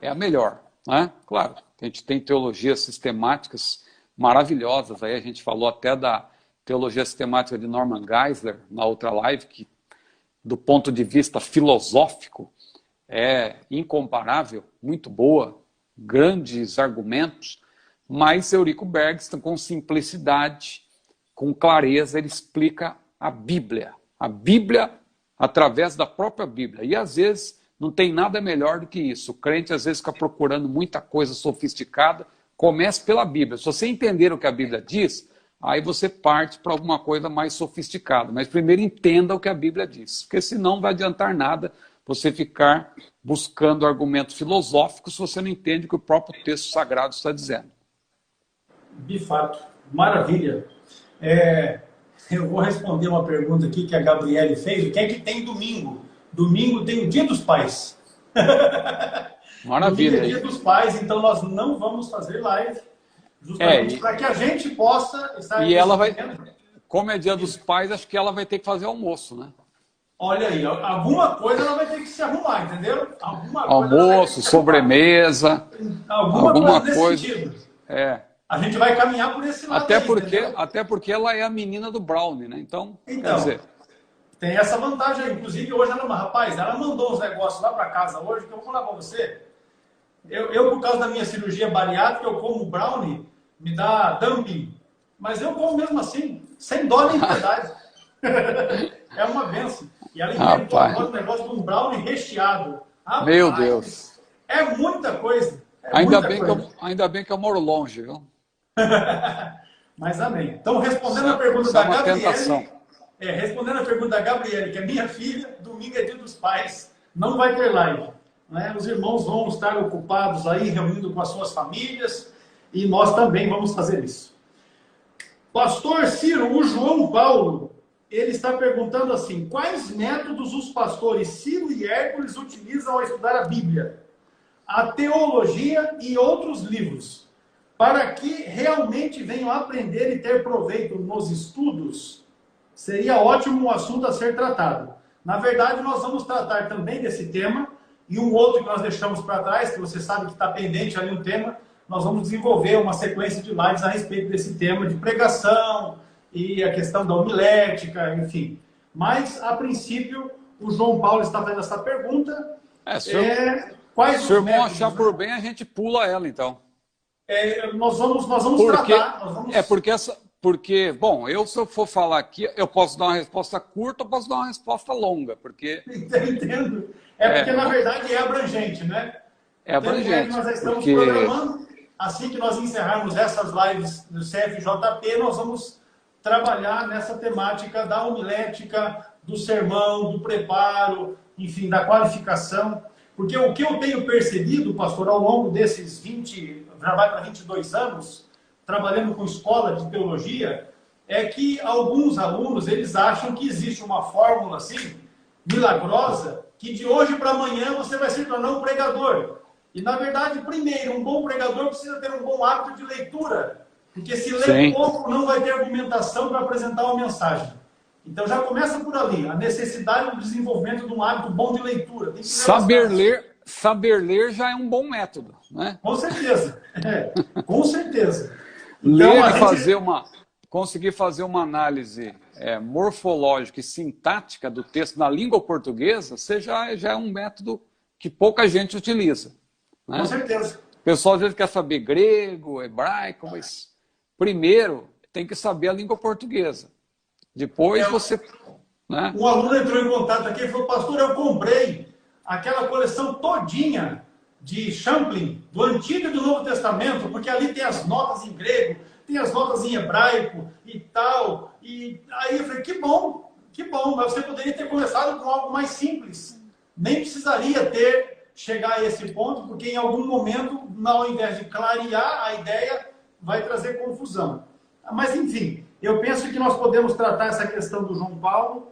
é a melhor. Né? Claro, a gente tem teologias sistemáticas maravilhosas, aí a gente falou até da teologia sistemática de Norman Geisler na outra live, que do ponto de vista filosófico é incomparável, muito boa, grandes argumentos, mas Eurico Bergsten, com simplicidade, com clareza, ele explica a Bíblia através da própria Bíblia. E às vezes não tem nada melhor do que isso. O crente às vezes fica procurando muita coisa sofisticada. Comece pela Bíblia. Se você entender o que a Bíblia diz, aí você parte para alguma coisa mais sofisticada. Mas primeiro entenda o que a Bíblia diz, porque senão não vai adiantar nada você ficar buscando argumentos filosóficos se você não entende o que o próprio texto sagrado está dizendo. De fato, maravilha. Eu vou responder uma pergunta aqui que a Gabriele fez. O que é que tem domingo? Domingo tem o Dia dos Pais. Maravilha. Domingo é Dia dos Pais, então nós não vamos fazer live, justamente para que a gente possa estar... E ela vai, como é Dia dos Pais, acho que ela vai ter que fazer almoço, né? Olha aí, alguma coisa ela vai ter que se arrumar, entendeu? Almoço, sobremesa, alguma coisa. Sentido. A gente vai caminhar por esse lado. Até porque ela é a menina do Brownie, né? Então, quer dizer... Tem essa vantagem aí. Inclusive, hoje ela mandou uns negócios lá para casa hoje, que eu vou falar para você. Eu, por causa da minha cirurgia bariátrica, eu como brownie, me dá dumping. Mas eu como mesmo assim, sem dó nem piedade. É uma benção. E ela inventou agora o negócio de um brownie recheado. Rapaz, meu Deus. É muita coisa. Ainda bem que eu moro longe, viu? Mas amém. Então, respondendo a pergunta da Gabriele... tentação. Respondendo a pergunta da Gabriele, que é minha filha, domingo é Dia dos Pais, não vai ter live. Né? Os irmãos vão estar ocupados aí, reunindo com as suas famílias, e nós também vamos fazer isso. Pastor Ciro, o João Paulo, ele está perguntando assim, quais métodos os pastores Ciro e Hércules utilizam ao estudar a Bíblia, a teologia e outros livros, para que realmente venham aprender e ter proveito nos estudos? Seria ótimo um assunto a ser tratado. Na verdade, nós vamos tratar também desse tema, e um outro que nós deixamos para trás, que você sabe que está pendente ali um tema, nós vamos desenvolver uma sequência de lives a respeito desse tema de pregação, e a questão da homilética, enfim. Mas, a princípio, o João Paulo está fazendo essa pergunta. Se o irmão achar por bem, a gente pula ela, então. Nós vamos tratar... Porque, bom, se eu for falar aqui, eu posso dar uma resposta curta, eu posso dar uma resposta longa, porque... Entendo. Porque, na verdade, é abrangente, né? É abrangente. Nós já estamos programando, assim que nós encerrarmos essas lives do CFJP, nós vamos trabalhar nessa temática da homilética, do sermão, do preparo, enfim, da qualificação. Porque o que eu tenho percebido, pastor, ao longo desses já vai para 22 anos... trabalhando com escola de teologia, é que alguns alunos, eles acham que existe uma fórmula assim, milagrosa, que de hoje para amanhã você vai se tornar um pregador. E na verdade, primeiro, um bom pregador precisa ter um bom hábito de leitura, porque se ler pouco não vai ter argumentação para apresentar uma mensagem. Então já começa por ali, a necessidade do desenvolvimento de um hábito bom de leitura. Tem que saber ler já é um bom método, né? Com certeza, com certeza. Ler e conseguir fazer uma análise morfológica e sintática do texto na língua portuguesa, já é um método que pouca gente utiliza. Né? Com certeza. O pessoal às vezes quer saber grego, hebraico, mas primeiro tem que saber a língua portuguesa. Depois você... Né? Um aluno entrou em contato aqui e falou, pastor, eu comprei aquela coleção todinha de Champlin, do Antigo e do Novo Testamento, porque ali tem as notas em grego, tem as notas em hebraico e tal. E aí eu falei, que bom, mas você poderia ter começado com algo mais simples. Nem precisaria chegar a esse ponto, porque em algum momento, ao invés de clarear a ideia, vai trazer confusão. Mas enfim, eu penso que nós podemos tratar essa questão do João Paulo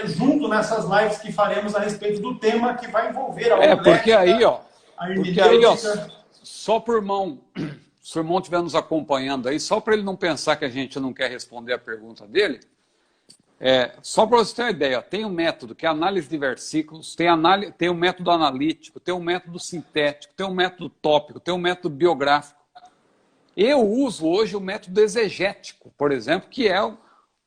junto nessas lives que faremos a respeito do tema que vai envolver a homilética. Porque aí, a Porque aí, ó, hermenêutica. só por irmão, se o irmão estiver nos acompanhando aí, só para ele não pensar que a gente não quer responder a pergunta dele, só para você ter uma ideia, ó, tem um método que é análise de versículos, tem um método analítico, tem um método sintético, tem um método tópico, tem um método biográfico. Eu uso hoje o método exegético, por exemplo, que é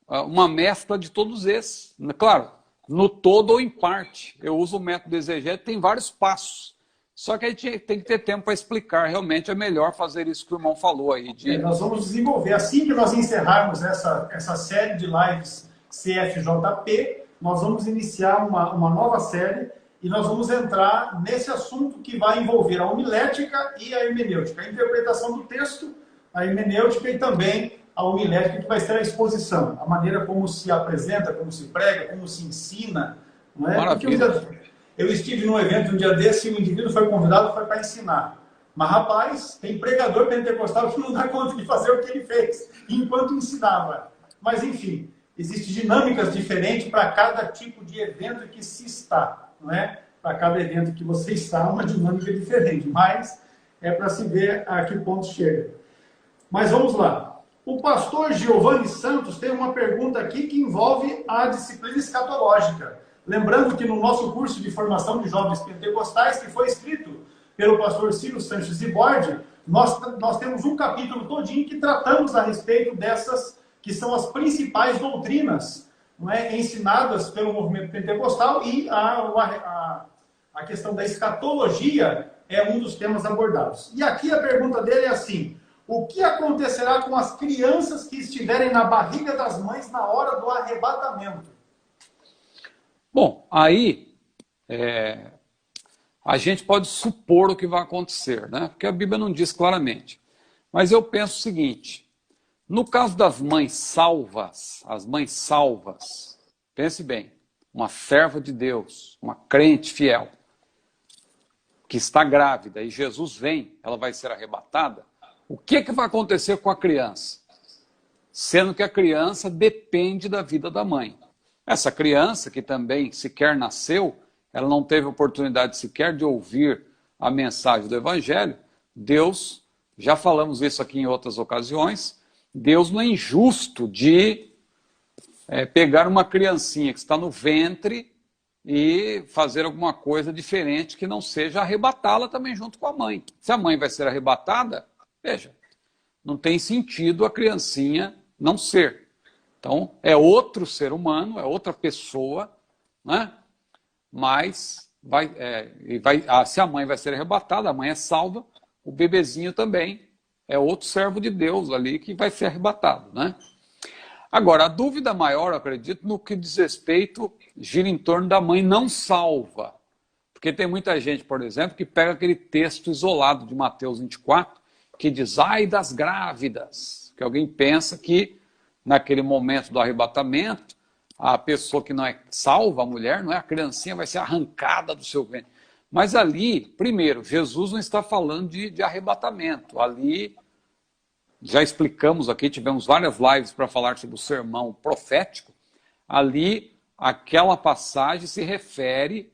uma mescla de todos esses. Claro, no todo ou em parte. Eu uso o método exegético, tem vários passos. Só que a gente tem que ter tempo para explicar. Realmente é melhor fazer isso que o irmão falou aí. Nós vamos desenvolver. Assim que nós encerrarmos essa série de lives CFJP, nós vamos iniciar uma nova série e nós vamos entrar nesse assunto que vai envolver a homilética e a hermenêutica. A interpretação do texto, a hermenêutica e também a homilética, que vai ser a exposição. A maneira como se apresenta, como se prega, como se ensina. Não é? Maravilha. Eu estive num evento um dia desse e o indivíduo foi convidado para ensinar. Mas, rapaz, tem pregador pentecostal que não dá conta de fazer o que ele fez enquanto ensinava. Mas, enfim, existem dinâmicas diferentes para cada tipo de evento que se está. Não é? Para cada evento que você está, uma dinâmica diferente. Mas é para se ver a que ponto chega. Mas vamos lá. O pastor Giovanni Santos tem uma pergunta aqui que envolve a disciplina escatológica. Lembrando que no nosso curso de formação de jovens pentecostais, que foi escrito pelo pastor Ciro Sanches Ibordi, nós temos um capítulo todinho que tratamos a respeito dessas que são as principais doutrinas, não é, ensinadas pelo movimento pentecostal, e a questão da escatologia é um dos temas abordados. E aqui a pergunta dele é assim: o que acontecerá com as crianças que estiverem na barriga das mães na hora do arrebatamento? Bom, aí a gente pode supor o que vai acontecer, né? Porque a Bíblia não diz claramente. Mas eu penso o seguinte: no caso das mães salvas, as mães salvas, pense bem, uma serva de Deus, uma crente fiel, que está grávida e Jesus vem, ela vai ser arrebatada, o que vai acontecer com a criança? Sendo que a criança depende da vida da mãe. Essa criança, que também sequer nasceu, ela não teve oportunidade sequer de ouvir a mensagem do Evangelho. Deus, já falamos isso aqui em outras ocasiões, Deus não é injusto de pegar uma criancinha que está no ventre e fazer alguma coisa diferente que não seja arrebatá-la também junto com a mãe. Se a mãe vai ser arrebatada, veja, não tem sentido a criancinha não ser. Então, é outro ser humano, é outra pessoa, né? Mas se a mãe vai ser arrebatada, a mãe é salva, o bebezinho também é outro servo de Deus ali que vai ser arrebatado, né? Agora, a dúvida maior, eu acredito, no que diz respeito, gira em torno da mãe não salva. Porque tem muita gente, por exemplo, que pega aquele texto isolado de Mateus 24, que diz, ai das grávidas, que alguém pensa que naquele momento do arrebatamento, a pessoa que não é salva, a mulher, não é, a criancinha vai ser arrancada do seu ventre. Mas ali, primeiro, Jesus não está falando de arrebatamento. Ali, já explicamos aqui, tivemos várias lives para falar sobre o sermão profético. Ali, aquela passagem se refere,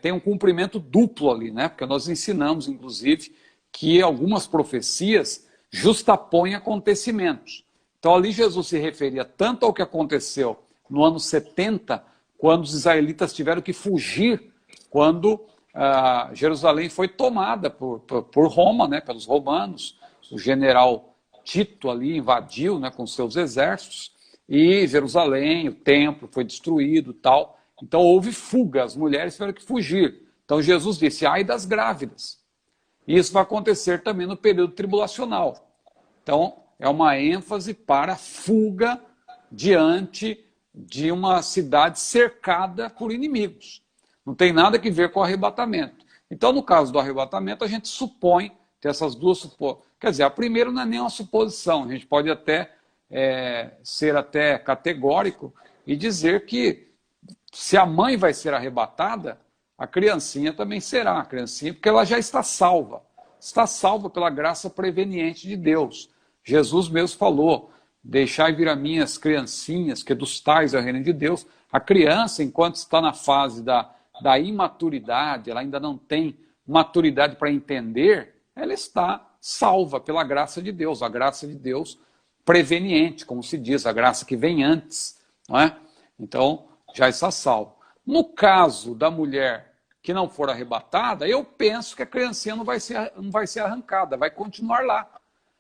tem um cumprimento duplo ali, né? Porque nós ensinamos, inclusive, que algumas profecias justapõem acontecimentos. Então ali Jesus se referia tanto ao que aconteceu no ano 70, quando os israelitas tiveram que fugir, quando Jerusalém foi tomada por Roma, né, pelos romanos. O general Tito ali invadiu, né, com seus exércitos, e Jerusalém, o templo foi destruído, tal. Então houve fuga, as mulheres tiveram que fugir. Então Jesus disse, ai das grávidas. E isso vai acontecer também no período tribulacional. Então, é uma ênfase para fuga diante de uma cidade cercada por inimigos. Não tem nada a ver com o arrebatamento. Então, no caso do arrebatamento, a gente supõe que essas duas suposições... Quer dizer, a primeira não é nem uma suposição. A gente pode até ser até categórico e dizer que se a mãe vai ser arrebatada, a criancinha também será. A criancinha, porque ela já está salva. Está salva pela graça preveniente de Deus. Jesus mesmo falou, deixai vir a mim as criancinhas, que dos tais é o reino de Deus. A criança, enquanto está na fase da imaturidade, ela ainda não tem maturidade para entender, ela está salva pela graça de Deus, a graça de Deus preveniente, como se diz, a graça que vem antes, não é? Então, já está salvo. No caso da mulher que não for arrebatada, eu penso que a criancinha não vai ser arrancada, vai continuar lá.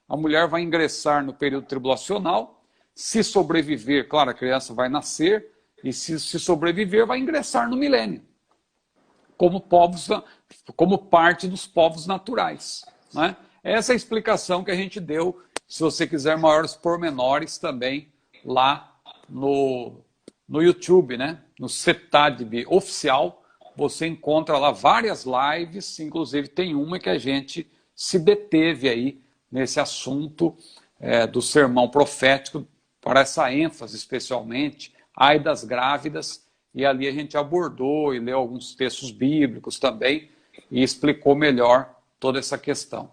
A mulher vai ingressar no período tribulacional, se sobreviver, claro, a criança vai nascer, e se sobreviver, vai ingressar no milênio, como parte dos povos naturais, né? Essa é a explicação que a gente deu. Se você quiser maiores pormenores também, lá no YouTube, né? No CETADB oficial, você encontra lá várias lives, inclusive tem uma que a gente se deteve aí nesse assunto do sermão profético, para essa ênfase especialmente, ai das grávidas, e ali a gente abordou e leu alguns textos bíblicos também, e explicou melhor toda essa questão.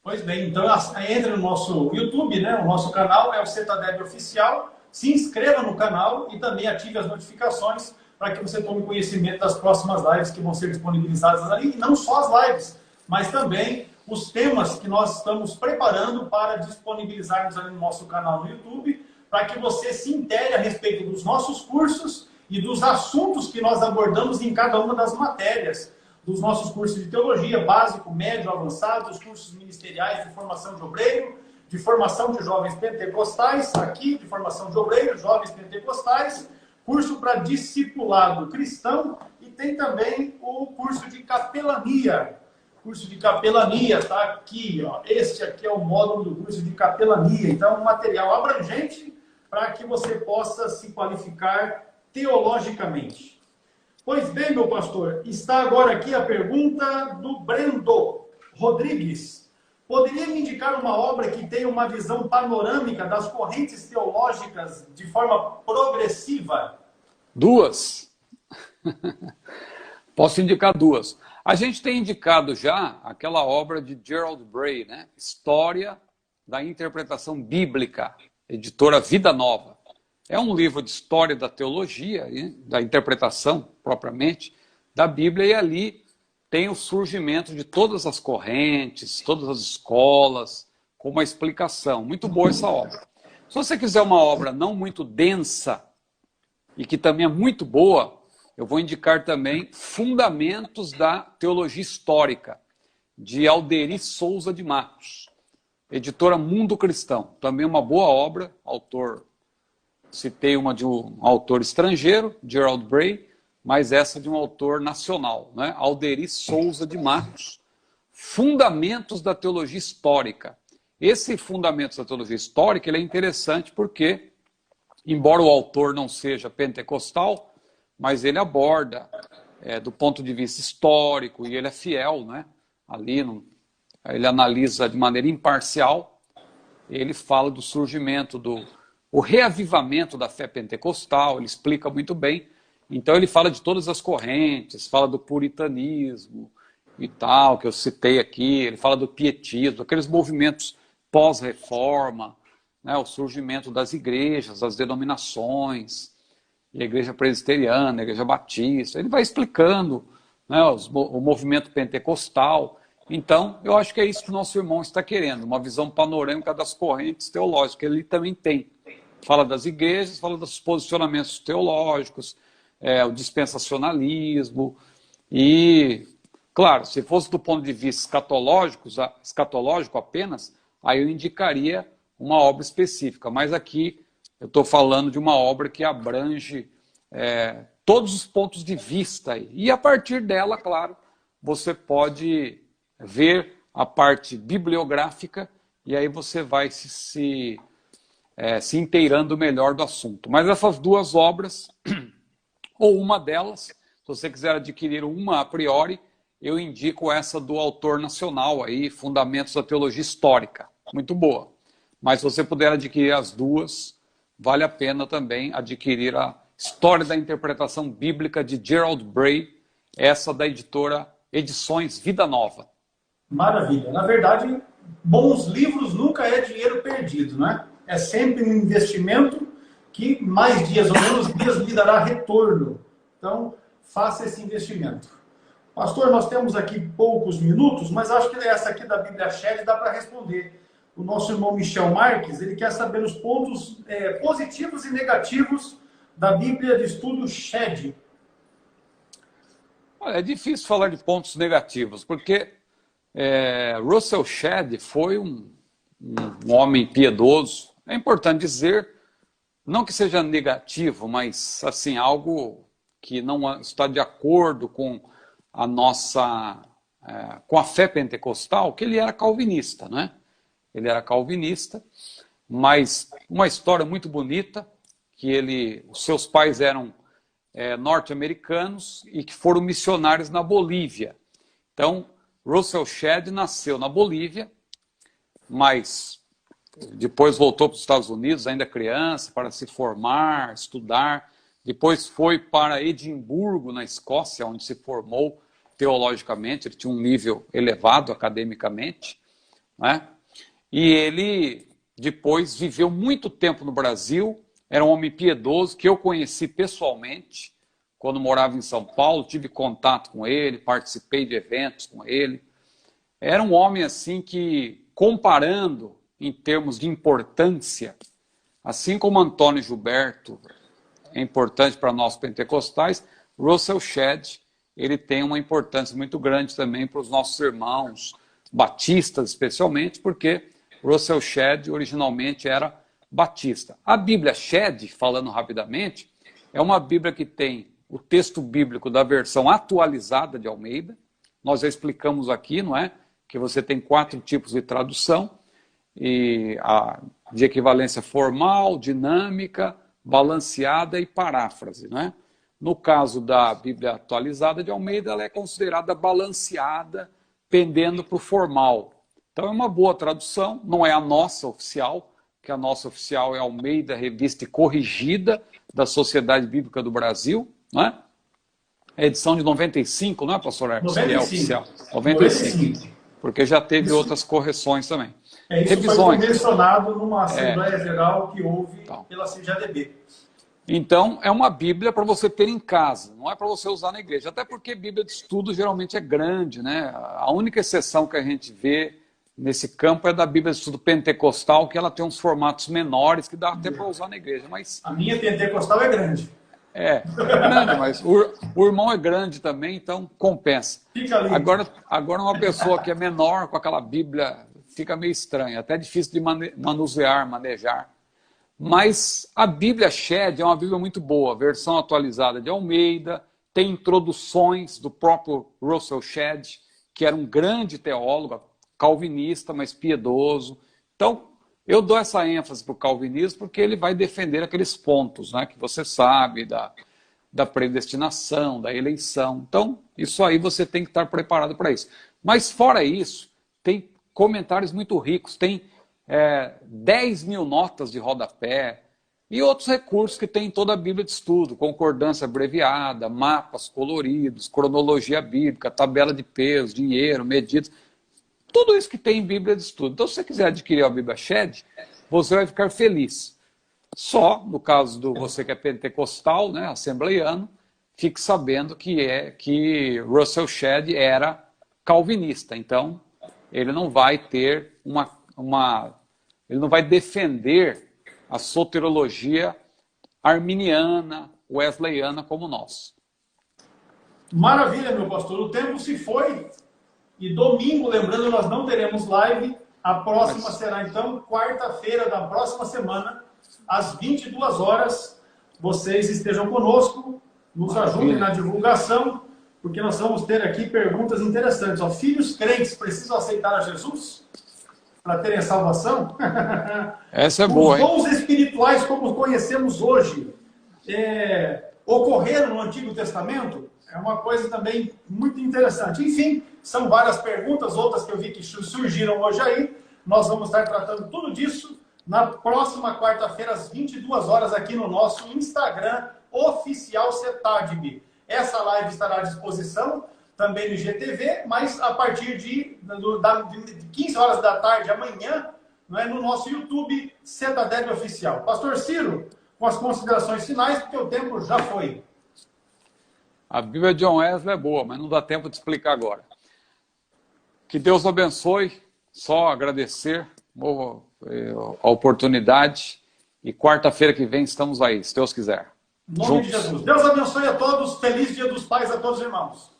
Pois bem, então entre no nosso YouTube, né? O nosso canal é o CETADB Oficial. Se inscreva no canal e também ative as notificações para que você tome conhecimento das próximas lives que vão ser disponibilizadas ali. E não só as lives, mas também os temas que nós estamos preparando para disponibilizarmos ali no nosso canal no YouTube, para que você se intere a respeito dos nossos cursos e dos assuntos que nós abordamos em cada uma das matérias dos nossos cursos de teologia, básico, médio, avançado, os cursos ministeriais de formação de obreiro, de formação de jovens pentecostais, aqui de formação de obreiro, jovens pentecostais, curso para discipulado cristão e tem também o curso de capelania. Curso de capelania está aqui, ó. Este aqui é o módulo do curso de capelania. Então, um material abrangente para que você possa se qualificar teologicamente. Pois bem, meu pastor, está agora aqui a pergunta do Brendo Rodrigues. Poderia me indicar uma obra que tenha uma visão panorâmica das correntes teológicas de forma progressiva? Duas. Posso indicar duas. A gente tem indicado já aquela obra de Gerald Bray, né? História da Interpretação Bíblica, editora Vida Nova. É um livro de história da teologia, da interpretação propriamente da Bíblia, e ali tem o surgimento de todas as correntes, todas as escolas, com uma explicação. Muito boa essa obra. Se você quiser uma obra não muito densa e que também é muito boa, eu vou indicar também Fundamentos da Teologia Histórica, de Alderi Souza de Matos, editora Mundo Cristão. Também uma boa obra, autor... Citei uma de um autor estrangeiro, Gerald Bray, mas essa de um autor nacional, né? Alderi Souza de Matos, Fundamentos da Teologia Histórica. Esse Fundamentos da Teologia Histórica ele é interessante porque, embora o autor não seja pentecostal, mas ele aborda do ponto de vista histórico, e ele é fiel, né? Ali ele analisa de maneira imparcial, ele fala do surgimento o reavivamento da fé pentecostal, ele explica muito bem. Então ele fala de todas as correntes, fala do puritanismo e tal, que eu citei aqui, ele fala do pietismo, aqueles movimentos pós-reforma, né, o surgimento das igrejas, das denominações, e a igreja presbiteriana, a igreja batista, ele vai explicando, né, o movimento pentecostal. Então, eu acho que é isso que o nosso irmão está querendo, uma visão panorâmica das correntes teológicas, que ele também tem. Fala das igrejas, fala dos posicionamentos teológicos, o dispensacionalismo, e, claro, se fosse do ponto de vista escatológico apenas, aí eu indicaria uma obra específica, mas aqui eu estou falando de uma obra que abrange todos os pontos de vista, e a partir dela, claro, você pode ver a parte bibliográfica, e aí você vai se inteirando melhor do assunto. Mas essas duas obras, ou uma delas, se você quiser adquirir uma a priori, eu indico essa do autor nacional, aí, Fundamentos da Teologia Histórica. Muito boa. Mas se você puder adquirir as duas, vale a pena também adquirir a História da Interpretação Bíblica de Gerald Bray, essa da editora Edições Vida Nova. Maravilha. Na verdade, bons livros nunca é dinheiro perdido, né? É sempre um investimento que mais dias ou menos dias lhe dará retorno. Então, faça esse investimento. Pastor, nós temos aqui poucos minutos, mas acho que essa aqui da Bíblia Shed dá para responder. O nosso irmão Michel Marques, ele quer saber os pontos positivos e negativos da Bíblia de Estudo Shed. Olha, é difícil falar de pontos negativos, porque Russell Shedd foi um homem piedoso. É importante dizer, não que seja negativo, mas assim, algo que não está de acordo com a nossa, com a fé pentecostal, que ele era calvinista, né? Ele era calvinista, mas uma história muito bonita, que os seus pais eram norte-americanos e que foram missionários na Bolívia. Então, Russell Shedd nasceu na Bolívia, mas depois voltou para os Estados Unidos, ainda criança, para se formar, estudar. Depois foi para Edimburgo, na Escócia, onde se formou teologicamente. Ele tinha um nível elevado academicamente, né? E ele depois viveu muito tempo no Brasil. Era um homem piedoso que eu conheci pessoalmente quando morava em São Paulo. Tive contato com ele, participei de eventos com ele. Era um homem assim que, comparando em termos de importância, assim como Antônio Gilberto é importante para nós pentecostais, Russell Shedd, ele tem uma importância muito grande também para os nossos irmãos batistas, especialmente, porque Russell Shedd originalmente era batista. A Bíblia Shed, falando rapidamente, é uma Bíblia que tem o texto bíblico da versão atualizada de Almeida. Nós já explicamos aqui, não é? Que você tem 4 tipos de tradução, de equivalência formal, dinâmica, balanceada e paráfrase, não é? No caso da Bíblia atualizada de Almeida, ela é considerada balanceada, pendendo para o formal. Então é uma boa tradução, não é a nossa oficial, que a nossa oficial é Almeida, revista e corrigida da Sociedade Bíblica do Brasil, não é? É edição de 95, não é, pastor Hermes? 95. É oficial. 95. Porque já teve outras correções também. Isso Revisões. foi mencionado numa Assembleia Geral que houve pela CJDB. Então, é uma Bíblia para você ter em casa, não é para você usar na igreja. Até porque Bíblia de estudo geralmente é grande, né? A única exceção que a gente vê nesse campo é da Bíblia de estudo pentecostal, que ela tem uns formatos menores que dá até para usar na igreja. Mas a minha pentecostal é grande. É grande, mas o irmão é grande também, então compensa. Fica ali. Agora uma pessoa que é menor com aquela Bíblia fica meio estranha, até difícil de manejar. Mas a Bíblia Shed é uma Bíblia muito boa, versão atualizada de Almeida, tem introduções do próprio Russell Shedd, que era um grande teólogo, calvinista, mas piedoso. Então, eu dou essa ênfase para o calvinismo porque ele vai defender aqueles pontos, né, que você sabe, da predestinação, da eleição. Então, isso aí você tem que estar preparado para isso. Mas, fora isso, tem comentários muito ricos, tem 10 mil notas de rodapé e outros recursos que tem em toda a Bíblia de estudo, concordância abreviada, mapas coloridos, cronologia bíblica, tabela de peso, dinheiro, medidas, tudo isso que tem em Bíblia de estudo. Então, se você quiser adquirir a Bíblia Shed, você vai ficar feliz. Só, no caso do você que é pentecostal, né, assembleiano, fique sabendo que Russell Shedd era calvinista. Então, ele não vai ter ele não vai defender a soteriologia arminiana, wesleyana como nós. Maravilha, meu pastor. O tempo se foi. E domingo, lembrando, nós não teremos live. A próxima será, então, quarta-feira da próxima semana, às 22 horas. Vocês estejam conosco, nos ajudem na divulgação, porque nós vamos ter aqui perguntas interessantes. Ó, filhos crentes precisam aceitar a Jesus para terem a salvação? Essa é boa, hein? Os dons espirituais, como conhecemos hoje, ocorreram no Antigo Testamento? É uma coisa também muito interessante. Enfim, são várias perguntas, outras que eu vi que surgiram hoje aí. Nós vamos estar tratando tudo disso na próxima quarta-feira, às 22 horas, aqui no nosso Instagram oficial CETADB. Essa live estará à disposição também no IGTV, mas a partir de 15 horas da tarde, amanhã, no nosso YouTube CETADB Oficial. Pastor Ciro, com as considerações finais, porque o tempo já foi. A Bíblia de John Wesley é boa, mas não dá tempo de explicar agora. Que Deus abençoe, só agradecer a oportunidade e quarta-feira que vem estamos aí, se Deus quiser. Em nome de Jesus. Deus abençoe a todos, feliz Dia dos Pais a todos os irmãos.